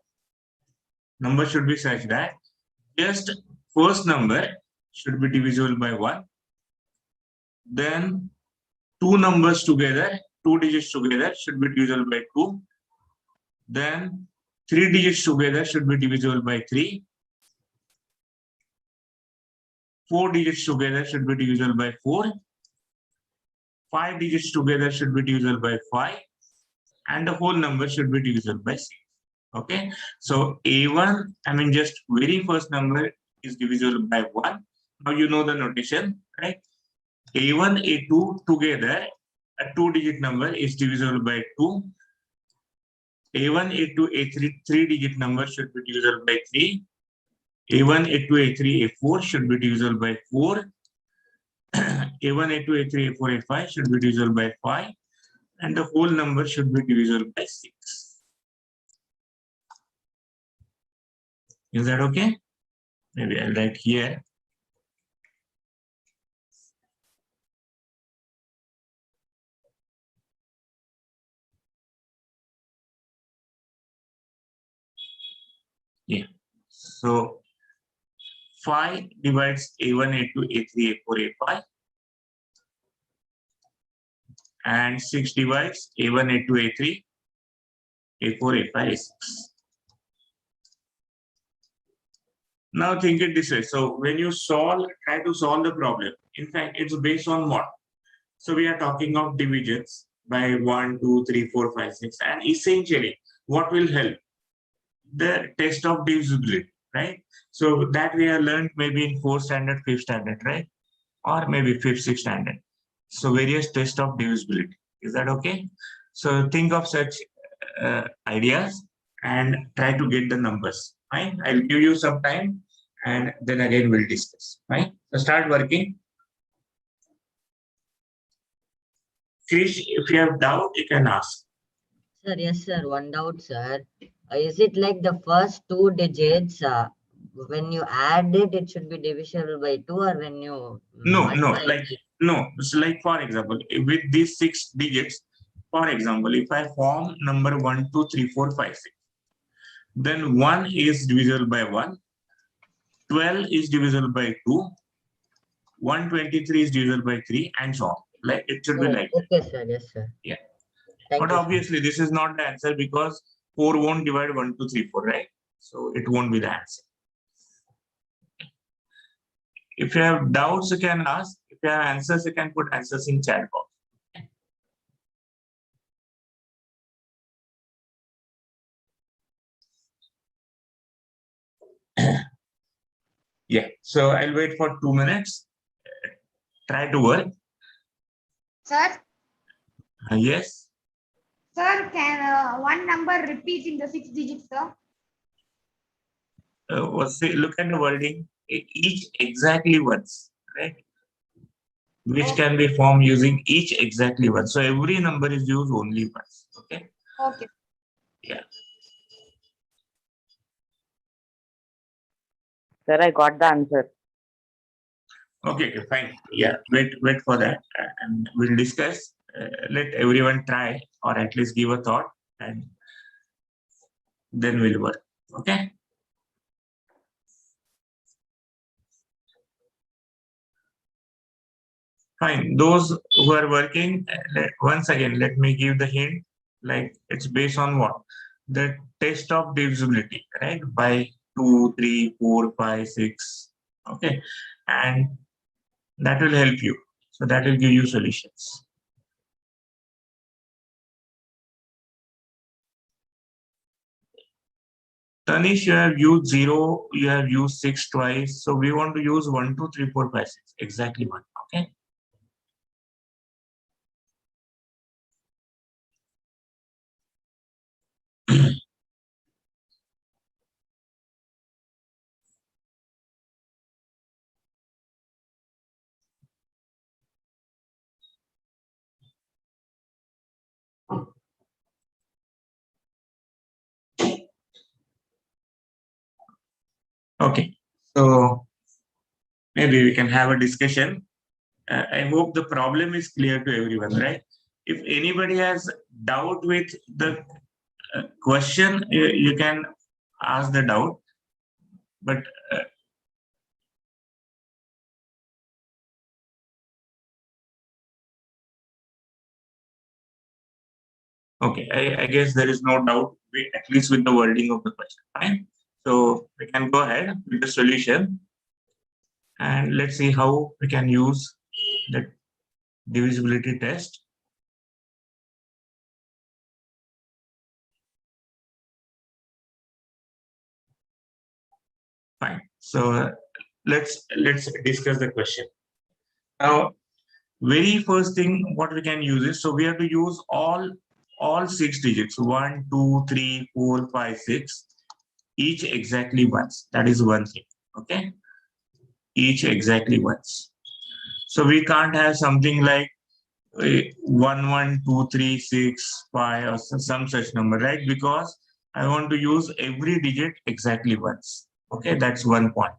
just first number should be divisible by 1. Then two numbers together, 2 digits together should be divisible by 2. Then 3 digits together should be divisible by 3. 4 digits together should be divisible by 4. 5 digits together should be divisible by 5. And the whole number should be divisible by 6. Okay. So A1, I mean, just very first number is divisible by 1. Now you know the notation, right? A1, A2 together, a 2-digit number is divisible by 2. A1, A2, A3, 3-digit number should be divisible by 3. A1, A2, A3, A4 should be divisible by 4. A1, A2, A3, A4, A5 should be divisible by 5. And the whole number should be divisible by 6. Is that okay? Maybe I'll write here. Yeah. So 5 divides A1, A2, A3, A4, A5. And 6 divides A1, A2, A3, A4, A5, A6. Now think it this way. So when you try to solve the problem, in fact, it's based on what? So we are talking of divisions by 1, 2, 3, 4, 5, 6. And essentially, what will help? The test of divisibility, right? So that we have learned maybe in 4th standard, 5th standard, right? Or maybe 5th, 6th standard. So various tests of divisibility. Is that okay? So think of such ideas and try to get the numbers. Fine. I'll give you some time and then again we'll discuss. Fine. So start working. Krish, if you have doubt, you can ask. Sir, yes, sir. One doubt, sir. Is it like the first 2 digits, when you add it, it should be divisible by 2, or when you No, multiply it? no. So like, for example, with these 6 digits, for example, if I form number 1, 2, 3, 4, 5, 6, then 1 is divisible by 1, 12 is divisible by 2, 123 is divisible by 3, and so on. Like it should be like okay, sir. Yes, sir. Yeah. Thank But you, obviously, this is not the answer because 4 won't divide 1, 2, 3, 4, right? So it won't be the answer. If you have doubts, you can ask. If you have answers, you can put answers in chat box. Yeah, so I'll wait for 2 minutes. Try to work. Sir, Yes. Sir, can one number repeat in the 6 digits, sir? Look at the wording. Each exactly once, right? Which Okay. can be formed using each exactly once. So every number is used only once. Okay. Okay. Yeah. Sir, I got the answer. Okay, fine. Yeah, wait for that, and we'll discuss. Let everyone try, or at least give a thought, and then we'll work. Okay. Fine. Those who are working, once again, let me give the hint. Like it's based on what? The test of divisibility, right? By 2, 3, 4, 5, 6. Okay, and that will help you. So that will give you solutions. Tanish, you have used 0, you have used 6 twice. So we want to use 1, 2, 3, 4, 5, 6. Exactly 1. Okay. Okay. So maybe we can have a discussion. I hope the problem is clear to everyone, right? If anybody has doubt with the question, you can ask the doubt. But okay, I guess there is no doubt, at least with the wording of the question. Fine. So we can go ahead with the solution, and let's see how we can use the divisibility test. Fine. So let's discuss the question. Now, very first thing what we can use is, so we have to use all 6 digits, 1, 2, 3, 4, 5, 6, each exactly once. That is one thing. Okay, each exactly once. So we can't have something like 1, 1, 2, 3, 6, 5 or some such number, right? Because I want to use every digit exactly once. Okay, that's one point.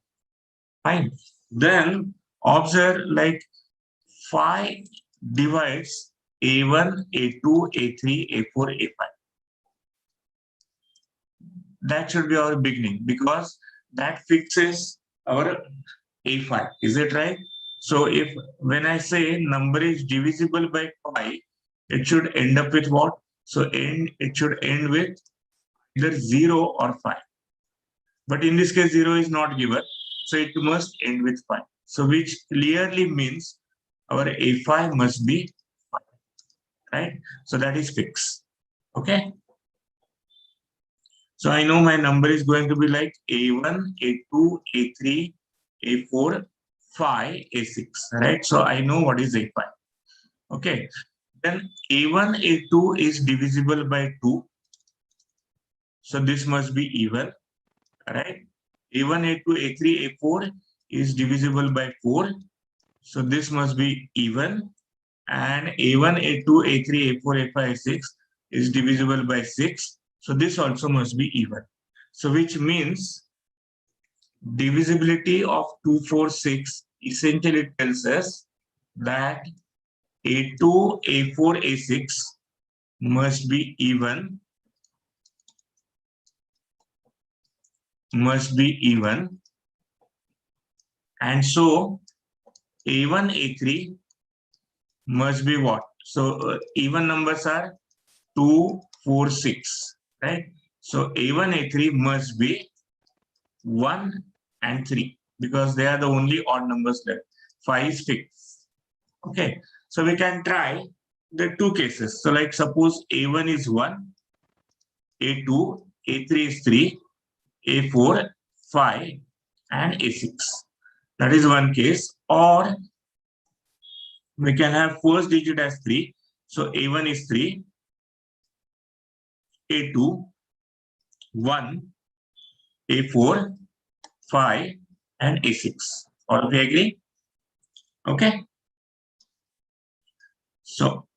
Fine. Then observe, like 5 divides A1, A2, A3, A4, A5. That should be our beginning, because that fixes our A5. Is it right? So if when I say number is divisible by 5, it should end up with what? So it should end with either 0 or 5. But in this case, 0 is not given. So it must end with 5. So which clearly means our A5 must be 5. Right? So that is fixed. Okay. So I know my number is going to be like A1, A2, A3, A4, 5, A6, right? So I know what is A5. Okay. Then A1, A2 is divisible by 2. So this must be even, right? A1, A2, A3, A4 is divisible by 4. So this must be even. And A1, A2, A3, A4, A5, A6 is divisible by 6. So this also must be even. So which means divisibility of 2, 4, 6 essentially tells us that A2, A4, A6 must be even, and so A1, A3 must be what? So even numbers are 2, 4, 6, right? So A1, A3 must be 1 and 3, because they are the only odd numbers left. 5 is fixed. Okay, so we can try the two cases. So like suppose A1 is 1, A2, A3 is 3, A4, 5, and A6. That is one case. Or we can have first digit as 3. So A1 is 3, A2, 1, A4, 5, and A6. All of you agree? Okay. So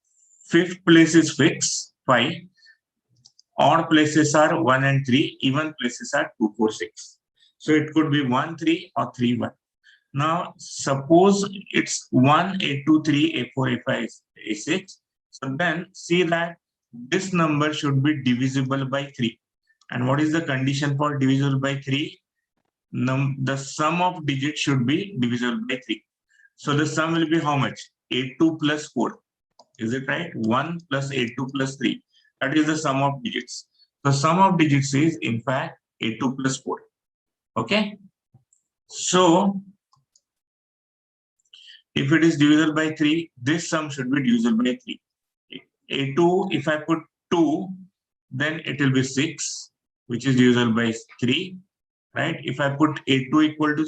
fifth place is fixed, 5. Odd places are 1 and 3. Even places are 2, 4, 6. So it could be 1, 3 or 3, 1. Now, suppose it's 1, A2, 3, A4, A5, A6. So then see that this number should be divisible by 3. And what is the condition for divisible by 3? The sum of digits should be divisible by 3. So the sum will be how much? A2 plus 4. Is it right? 1 plus A2 plus 3. That is the sum of digits. The sum of digits is in fact A2 plus 4. Okay. So if it is divisible by 3, this sum should be divisible by 3. A2, if I put 2, then it will be 6, which is divisible by 3. Right? If I put A2 equal to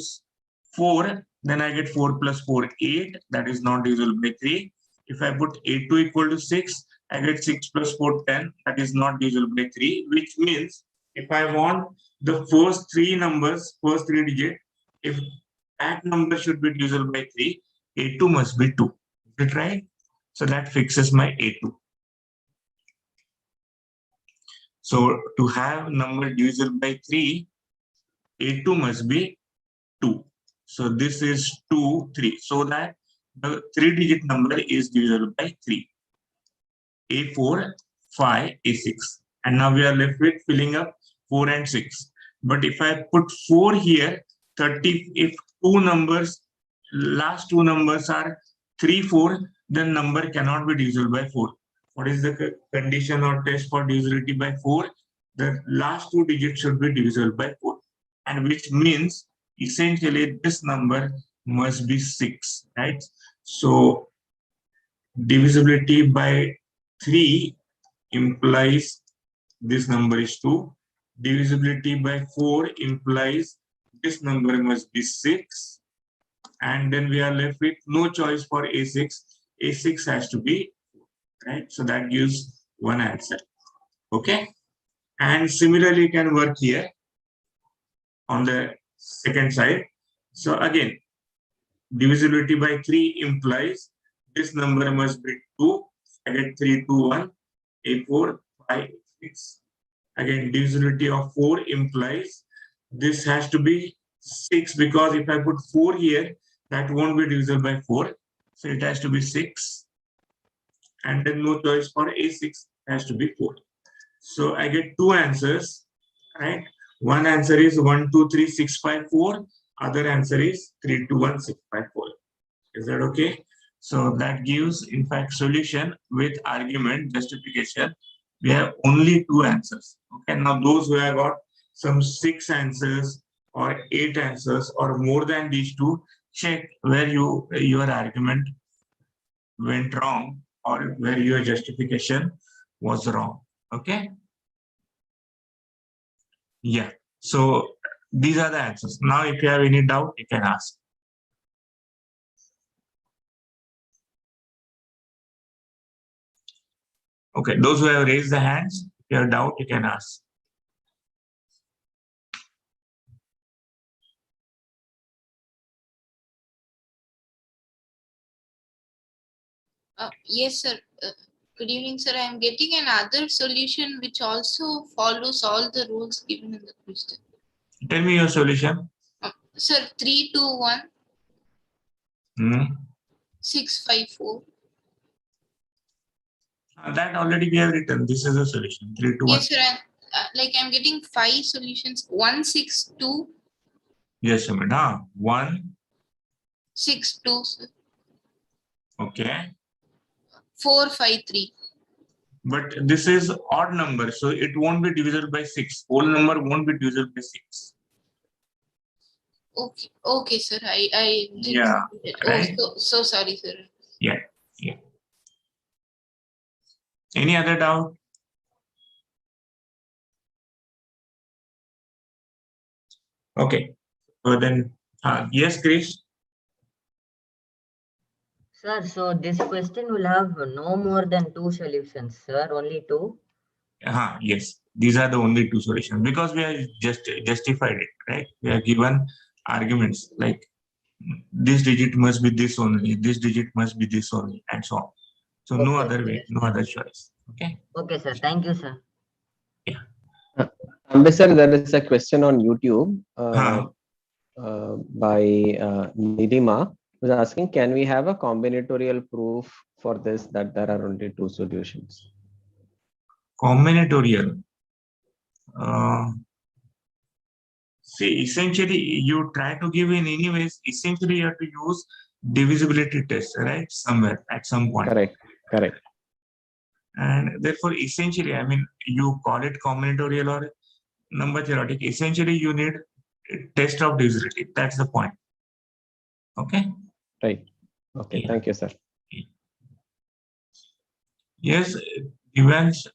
4, then I get 4 plus 4, 8. That is not divisible by 3. If I put A2 equal to 6, I get 6 plus 4, 10. That is not divisible by 3, which means if I want the first three numbers, first three digits, if that number should be divisible by 3, A2 must be 2. Is it right? So that fixes my A2. So to have number divisible by 3, A2 must be 2. So this is 2, 3. So that the 3-digit number is divisible by 3. A4, 5, A6. And now we are left with filling up 4 and 6. But if I put 4 here, 30, if last two numbers are 3, 4, then number cannot be divisible by 4. What is the condition or test for divisibility by 4? The last two digits should be divisible by 4. And which means essentially this number must be 6, right? So divisibility by 3 implies this number is 2. Divisibility by 4 implies this number must be 6. And then we are left with no choice for A6. A6 has to be 4, right? So that gives one answer. Okay. And similarly, it can work here on the second side. So again, divisibility by 3 implies this number must be 2. I get 3, 2, 1, A4, 5, 6. Again, divisibility of 4 implies this has to be 6, because if I put 4 here, that won't be divisible by 4. So it has to be 6. And then no choice for A6 has to be 4. So I get two answers, right? One answer is 1, 2, 3, 6, 5, 4. Other answer is 3, 2, 1, 6, 5, 4. Is that okay? So that gives, in fact, solution with argument, justification. We have only two answers. Okay. Now those who have got some 6 answers or 8 answers or more than these two, check where your argument went wrong or where your justification was wrong. Okay. Yeah. So these are the answers. Now, if you have any doubt, you can ask. Okay. Those who have raised the hands, if you have doubt, you can ask. Yes, sir. Good evening, sir. I am getting another solution which also follows all the rules given in the question. Tell me your solution. Sir, 3, 2, 1, 6, 5, 4. That already we have written. This is the solution. 3, 2, 1. Yes, sir. Like I'm getting 5 solutions. 1, 6, 2. Yes, sir. 1, 6, 2, sir. Okay. 4, 5, 3. But this is odd number, so it won't be divisible by 6. Whole number won't be divisible by 6. Okay, okay, sir. I didn't. Yeah. Right? Oh, so sorry, sir. Yeah. Yeah. Any other doubt? Okay. So then, yes, Krish. Sir, so this question will have no more than 2 solutions, sir, only 2. Yes, these are the only two solutions because we are just justified it, right? We are given arguments like this digit must be this only, this digit must be this only, and so on. So no Okay, other okay. way, no other choice. Okay. Okay, sir. Thank you, sir. Ambassador, there is a question on YouTube Huh. by Nidima, who's asking, can we have a combinatorial proof for this that there are only two solutions? Combinatorial. See, essentially, you try to give in any ways. Essentially, you have to use divisibility test, right? Somewhere at some point. Correct. Correct. And therefore, essentially, I mean, you call it combinatorial or number theoretic. Essentially, you need a test of divisibility. That's the point. Okay. Right. Okay. Yeah. Thank you, sir. Yes, events.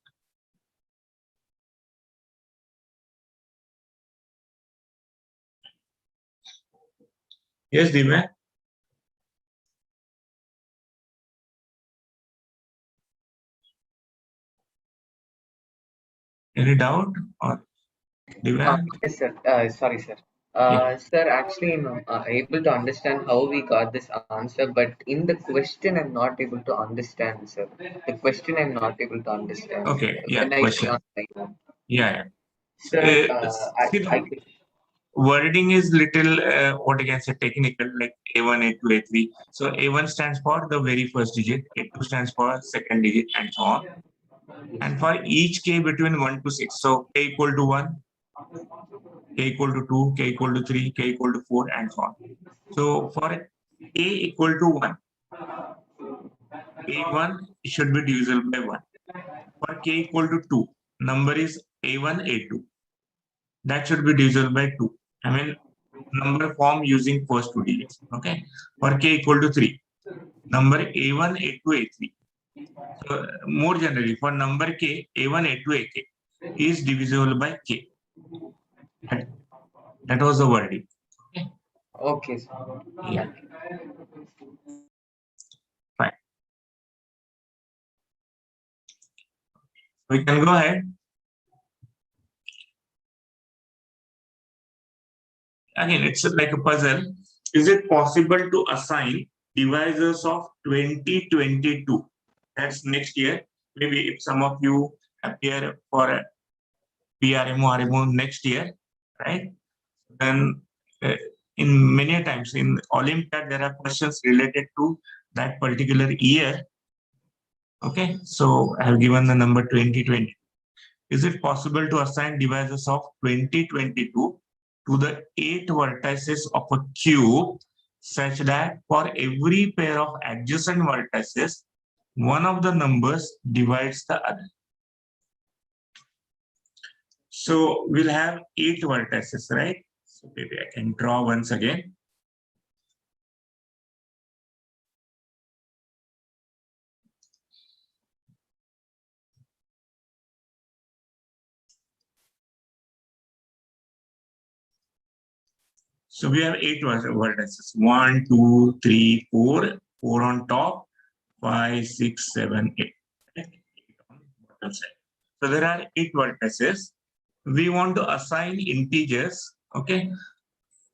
Yes, Divan. Any doubt or Divan? Yes, sir. Sorry, sir. Yeah. Sir, actually, I'm able to understand how we got this answer, but in the question, I'm not able to understand, sir. The question, I'm not able to understand. Okay. Yeah. When I see Question. on my own. Yeah. Sir, See, I the wording is little what I can say technical, like A1, A2, A3. So A1 stands for the very first digit, A2 stands for second digit, and so on. And for each k between 1 to 6, so k equal to 1, k equal to 2, k equal to 3, k equal to 4, and so on. So for k equal to 1, A1 should be divisible by 1. For k equal to 2, number is A1, A2. That should be divisible by 2. I mean, number form using first two digits. Okay. For k equal to 3, number A1, A2, A3. So more generally, for number k, A1, A2, AK is divisible by k. That was the wording. Okay. okay, sir. Yeah. Fine. We can go ahead. Again, it's like a puzzle. Is it possible to assign divisors of 2022? That's next year. Maybe if some of you appear for a PRMO, RMO next year, right? Then in many times in Olympiad, there are questions related to that particular year. Okay, so I have given the number 2020. Is it possible to assign divisors of 2022 to the 8 vertices of a cube such that for every pair of adjacent vertices, one of the numbers divides the other? So we'll have 8 vertices, right? So maybe I can draw once again. So we have 8 vertices. 1, 2, 3, 4, 4 on top, 5, 6, 7, 8. So there are 8 vertices. We want to assign integers. Okay.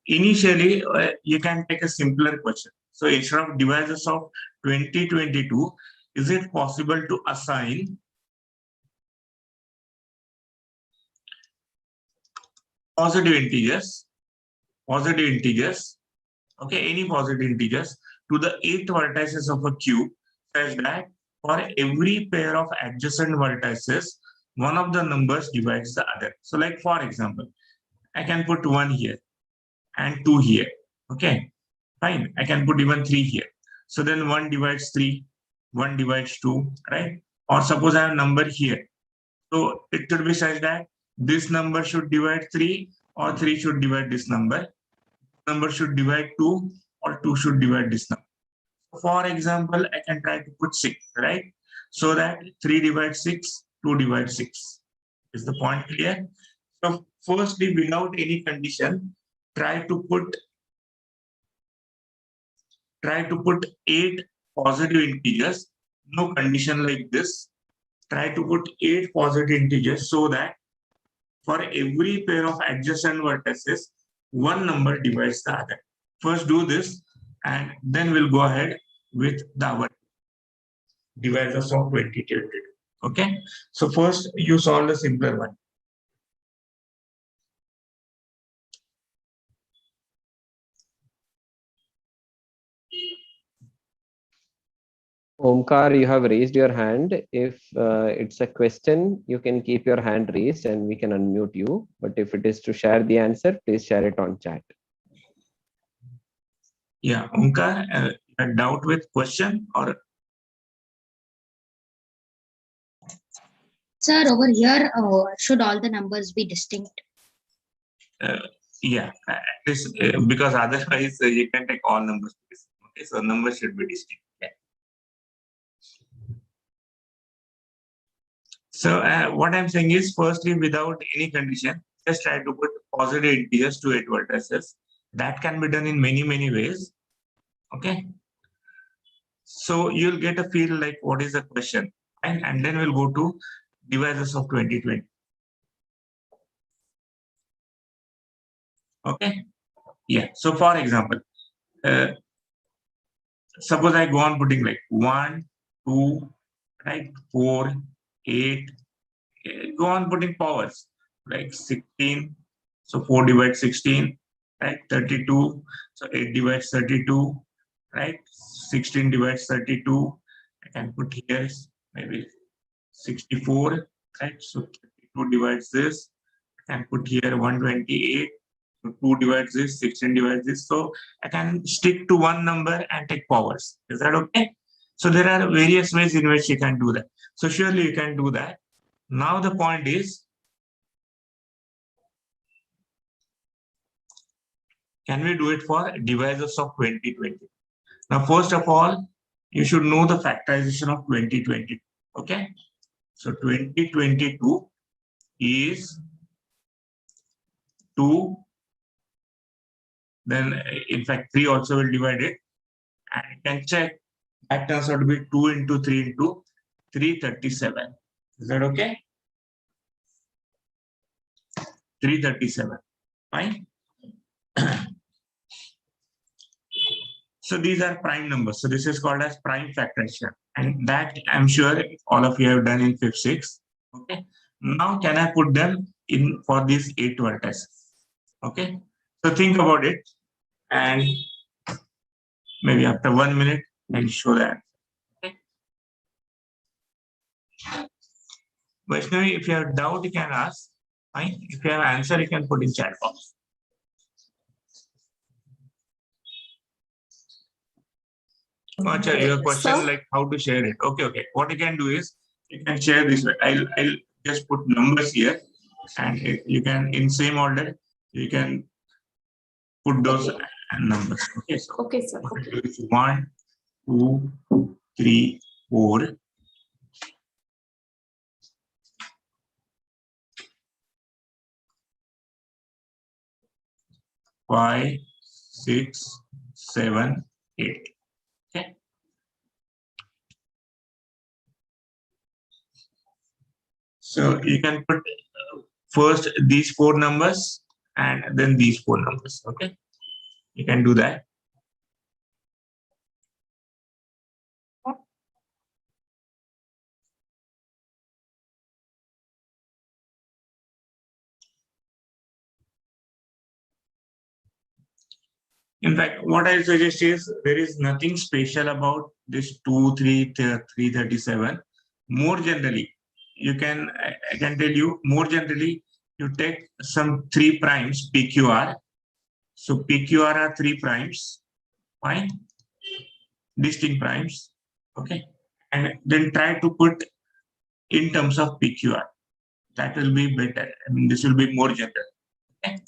Initially, you can take a simpler question. So instead of divisors of 2022, is it possible to assign positive integers, okay, any positive integers to the 8 vertices of a cube such that for every pair of adjacent vertices, one of the numbers divides the other. So like for example, I can put 1 here and 2 here. Okay, fine. I can put even 3 here. So then 1 divides 3, 1 divides 2, right? Or suppose I have a number here. So it should be such that this number should divide 3 or 3 should divide this number. Number should divide 2 or 2 should divide this number. For example, I can try to put 6, right? So that 3 divides 6, 2 divides 6. Is the point clear? So firstly, without any condition, try to put 8 positive integers, no condition like this. try to put 8 positive integers so that for every pair of adjacent vertices, one number divides the other. First do this, and then we'll go ahead with the divisors of 2022. Okay, so first you solve the simpler one. Omkar, you have raised your hand. If it's a question, you can keep your hand raised and we can unmute you. But if it is to share the answer, please share it on chat. Yeah, Omkar, a doubt with question or? Sir, over here, should all the numbers be distinct? Yeah, because otherwise you can take all numbers. Okay, so numbers should be distinct. Yeah. So what I'm saying is, firstly, without any condition, just try to put positive integers to 8 vertices. That can be done in many ways. Okay. So you'll get a feel like what is the question, and then we'll go to divisors of 2020. Okay. Yeah. So for example, suppose I go on putting like 1, 2, right, 4, 8. Go on putting powers like 16. So 4 divides 16, right? 32. So 8 divides 32, right? 16 divides 32. I can put here maybe 64, right? So 32 divides this. I can put here 128. So 2 divides this, 16 divides this. So I can stick to one number and take powers. Is that okay? So there are various ways in which you can do that. So surely you can do that. Now the point is, can we do it for divisors of 2020? Now, first of all, you should know the factorization of 2020. Okay. So 2022 is 2. Then, in fact, 3 also will divide it. And you can check that turns out to be 2 into 3 into 337. Is that okay? 337. Fine. So these are prime numbers. So this is called as prime factorization. And that I'm sure all of you have done in 5th, 6th. Okay. Now can I put them in for these 8 vertices? Okay. So think about it. And maybe after 1 minute, I'll show that. Okay. Vaishnavi, if you have doubt, you can ask. Fine. If you have answer, you can put in chat box. Achha, your question like how to share it. Okay. What you can do is you can share this way. I'll just put numbers here, and you can in same order you can put those numbers. Okay, so Okay, sir. Okay. 1, 2, 3, 4. 5, 6, 7, 8. Okay. So you can put first these 4 numbers and then these 4 numbers. Okay. You can do that. In fact, what I suggest is there is nothing special about this 2, 3, 337. More generally, I can tell you more generally, you take some 3 primes PQR. So PQR are 3 primes, fine, distinct primes, okay, and then try to put in terms of PQR. That will be better. I mean, this will be more general. Okay.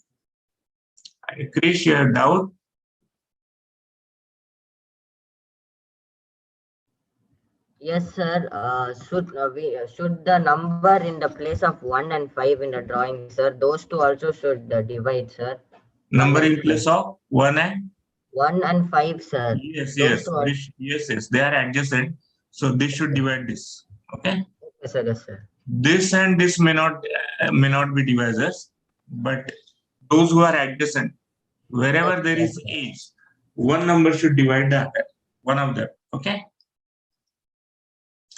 Krish, you have doubt? Yes, sir. Should the number in the place of 1 and 5 in the drawing, sir? Those two also should divide, sir. Number in place of 1 and 1 and 5, sir. Yes. Those two Yes. They are adjacent. So this should divide this. Okay. Yes, sir. Yes, sir. This and this may not be divisors, but those who are adjacent, wherever there is age, one number should divide the other, one of them. Okay.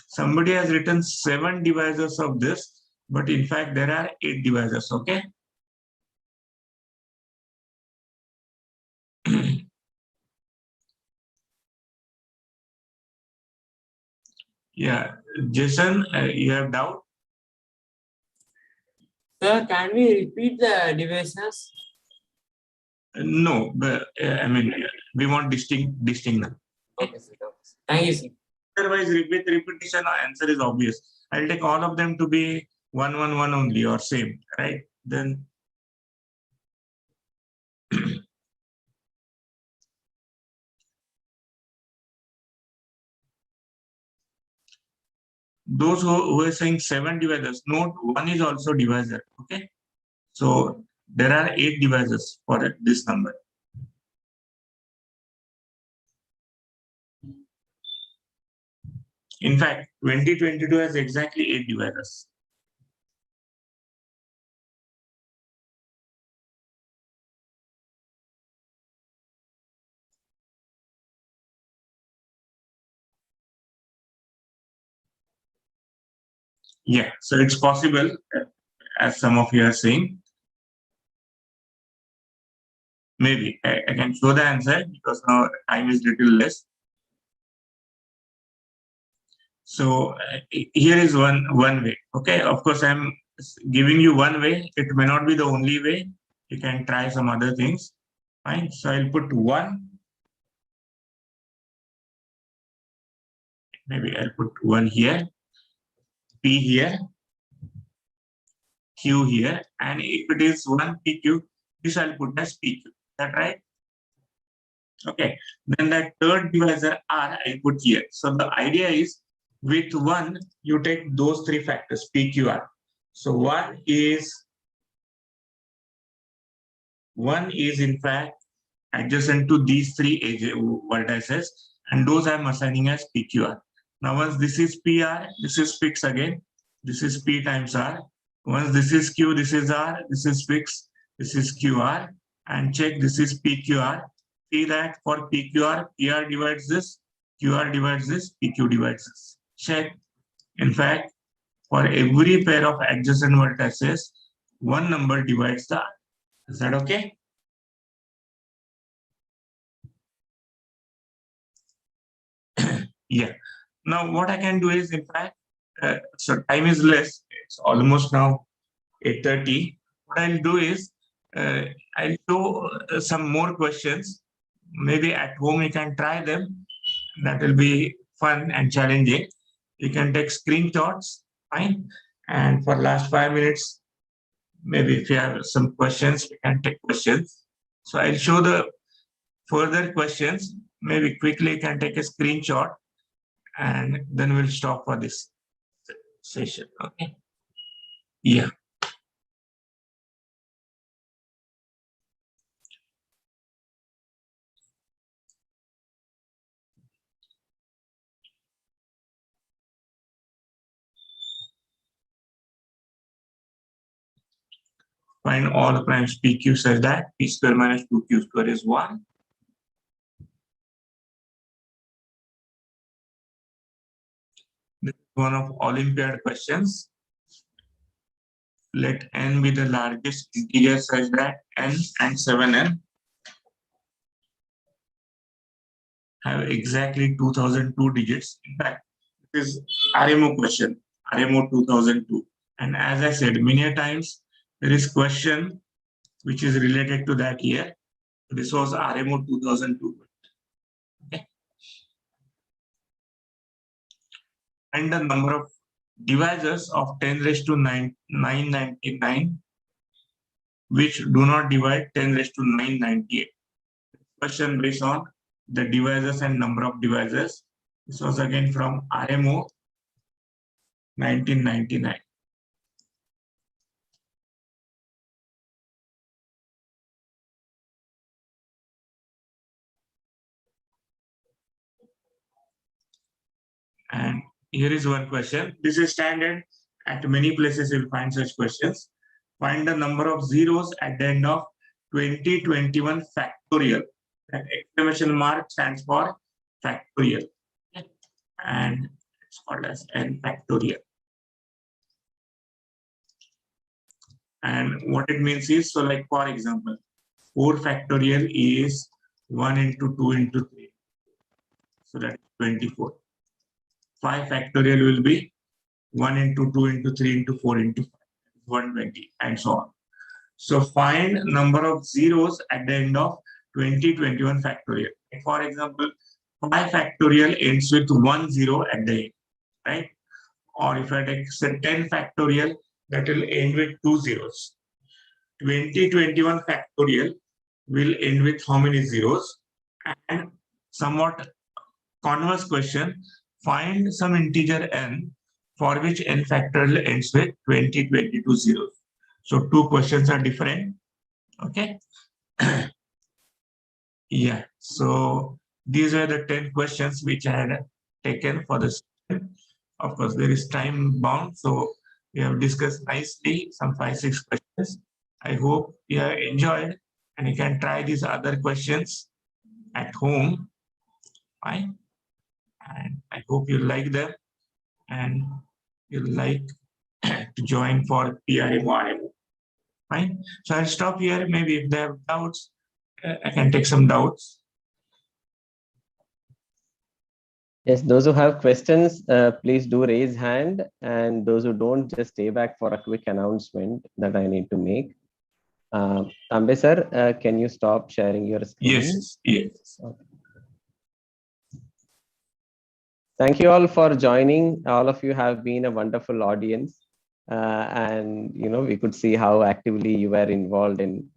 Somebody has written 7 divisors of this, but in fact there are 8 divisors. Okay. Yeah, Jason, you have doubt? Sir, can we repeat the divisions? No, but I mean, we want distinct now. Okay, sir. Thank you, sir. Otherwise, with repetition, our answer is obvious. I'll take all of them to be 1, 1, 1 only or same, right? Then those who are saying 7 divisors, note 1 is also divisor. Okay. So there are 8 divisors for this number. In fact, 2022 has exactly 8 divisors. Yeah, so it's possible, as some of you are saying. Maybe I can show the answer because now time is little less. So here is one way. Okay, of course I'm giving you one way. It may not be the only way. You can try some other things. Fine. So I'll put 1. Maybe I'll put 1 here, P here, Q here, and if it is 1 PQ, this I'll put as PQ. Is that right? Okay. Then that third divisor R I put here. So the idea is with 1, you take those 3 factors, PQR. So 1 is in fact adjacent to these 3 vertices, and those I'm assigning as PQR. Now once this is PR, this is fixed again. This is P times R. Once this is Q, this is R, this is fixed, this is QR, and check this is PQR. See that for PQR, PR divides this, QR divides this, PQ divides this. Check. In fact, for every pair of adjacent vertices, one number divides the other. Is that okay? Yeah. Now what I can do is, in fact, so time is less. It's almost now 8:30. What I'll do is, I'll show some more questions. Maybe at home you can try them. That will be fun and challenging. You can take screenshots, fine. And for last 5 minutes, maybe if you have some questions, we can take questions. So I'll show the further questions. Maybe quickly you can take a screenshot, and then we'll stop for this session. Okay. Yeah. Find all the primes PQ such that P square minus 2Q square is 1. This is one of Olympiad questions. Let n be the largest integer such that n and 7n have exactly 2002 digits. In fact, this is RMO question, RMO 2002. And as I said many times, there is question which is related to that year. This was RMO 2002. Okay. And the number of divisors of 10 raised to 999 which do not divide 10 raised to 998. Question based on the divisors and number of divisors. This was again from RMO 1999. And here is one question. This is standard. At many places you'll find such questions. Find the number of zeros at the end of 2021 factorial. That exclamation mark stands for factorial. And it's called as n factorial. And what it means is, so like for example, 4 factorial is 1 into 2 into 3. So that's 24. 5 factorial will be 1 into 2 into 3 into 4 into 5, 120, and so on. So find number of zeros at the end of 2021 factorial. For example, 5 factorial ends with 1 0 at the end, right? Or if I take say 10 factorial, that will end with 2 zeros. 2021 factorial will end with how many zeros? And somewhat converse question, find some integer n for which n factorial ends with 2022 zeros. So 2 questions are different. Okay. Yeah. So these are the 10 questions which I had taken for this. Of course, there is time bound. So we have discussed nicely some 5-6 questions. I hope you have enjoyed and you can try these other questions at home. Fine. And I hope you like them and you like to join for PRMO. Fine. So I'll stop here. Maybe if they have doubts, I can take some doubts. Yes, those who have questions, please do raise hand, and those who don't, just stay back for a quick announcement that I need to make. Tambe sir, can you stop sharing your screen? Yes, yes. Okay. Thank you all for joining. All of you have been a wonderful audience, and we could see how actively you were involved in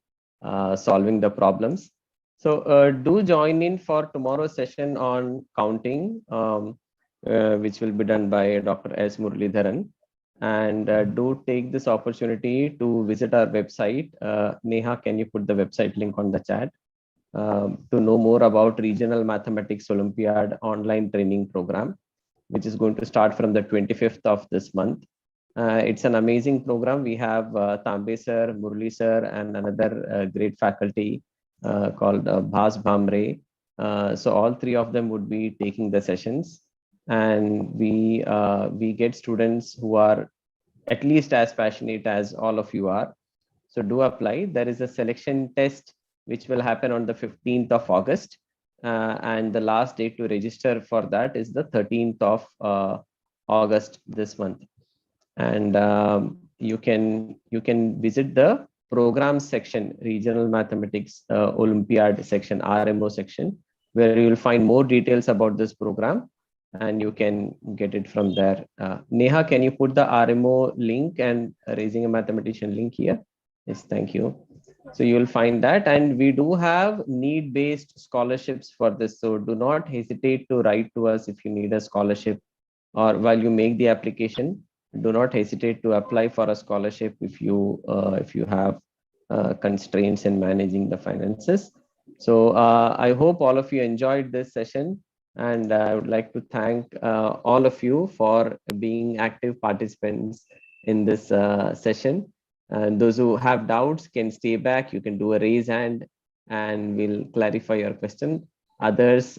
solving the problems. So do join in for tomorrow's session on counting, which will be done by Dr. S. Muralidharan. And do take this opportunity to visit our website. Neha, can you put the website link on the chat? To know more about Regional Mathematics Olympiad online training program, which is going to start from the 25th of this month. It's an amazing program. We have Tambe sir, Murli sir, and another great faculty called Bhas Bhamre. So all 3 of them would be taking the sessions, and we get students who are at least as passionate as all of you are. So do apply. There is a selection test which will happen on the 15th of August. And the last date to register for that is the 13th of August this month. And you can visit the program section, Regional Mathematics Olympiad section, RMO section, where you will find more details about this program, and you can get it from there. Neha, can you put the RMO link and Raising a Mathematician link here? Yes, thank you. So you will find that, and we do have need-based scholarships for this. So do not hesitate to write to us if you need a scholarship, or while you make the application, do not hesitate to apply for a scholarship if you have constraints in managing the finances. So I hope all of you enjoyed this session, and I would like to thank all of you for being active participants in this session. And those who have doubts can stay back. You can do a raise hand and we'll clarify your question. Others,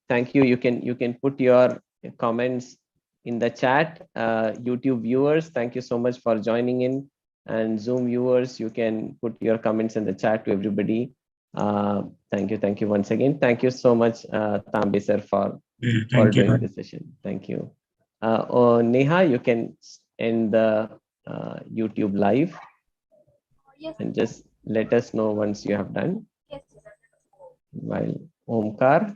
thank you. You can put your comments in the chat. YouTube viewers, thank you so much for joining in. And Zoom viewers, you can put your comments in the chat to everybody. Thank you once again. Thank you so much, Tambe sir, for doing this session. Thank you. Neha, you can end the YouTube live. Yes. And just let us know once you have done. Yes. While Omkar.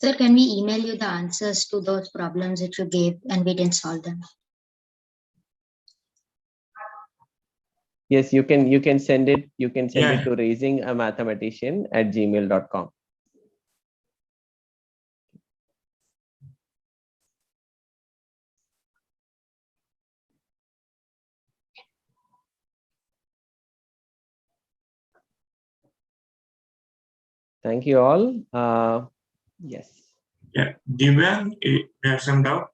Sir, can we email you the answers to those problems that you gave and we didn't solve them? Yes, you can send it. You can send it to raisingamathematician@gmail.com. Thank you all. Yes. Yeah, Divya, you have some doubt?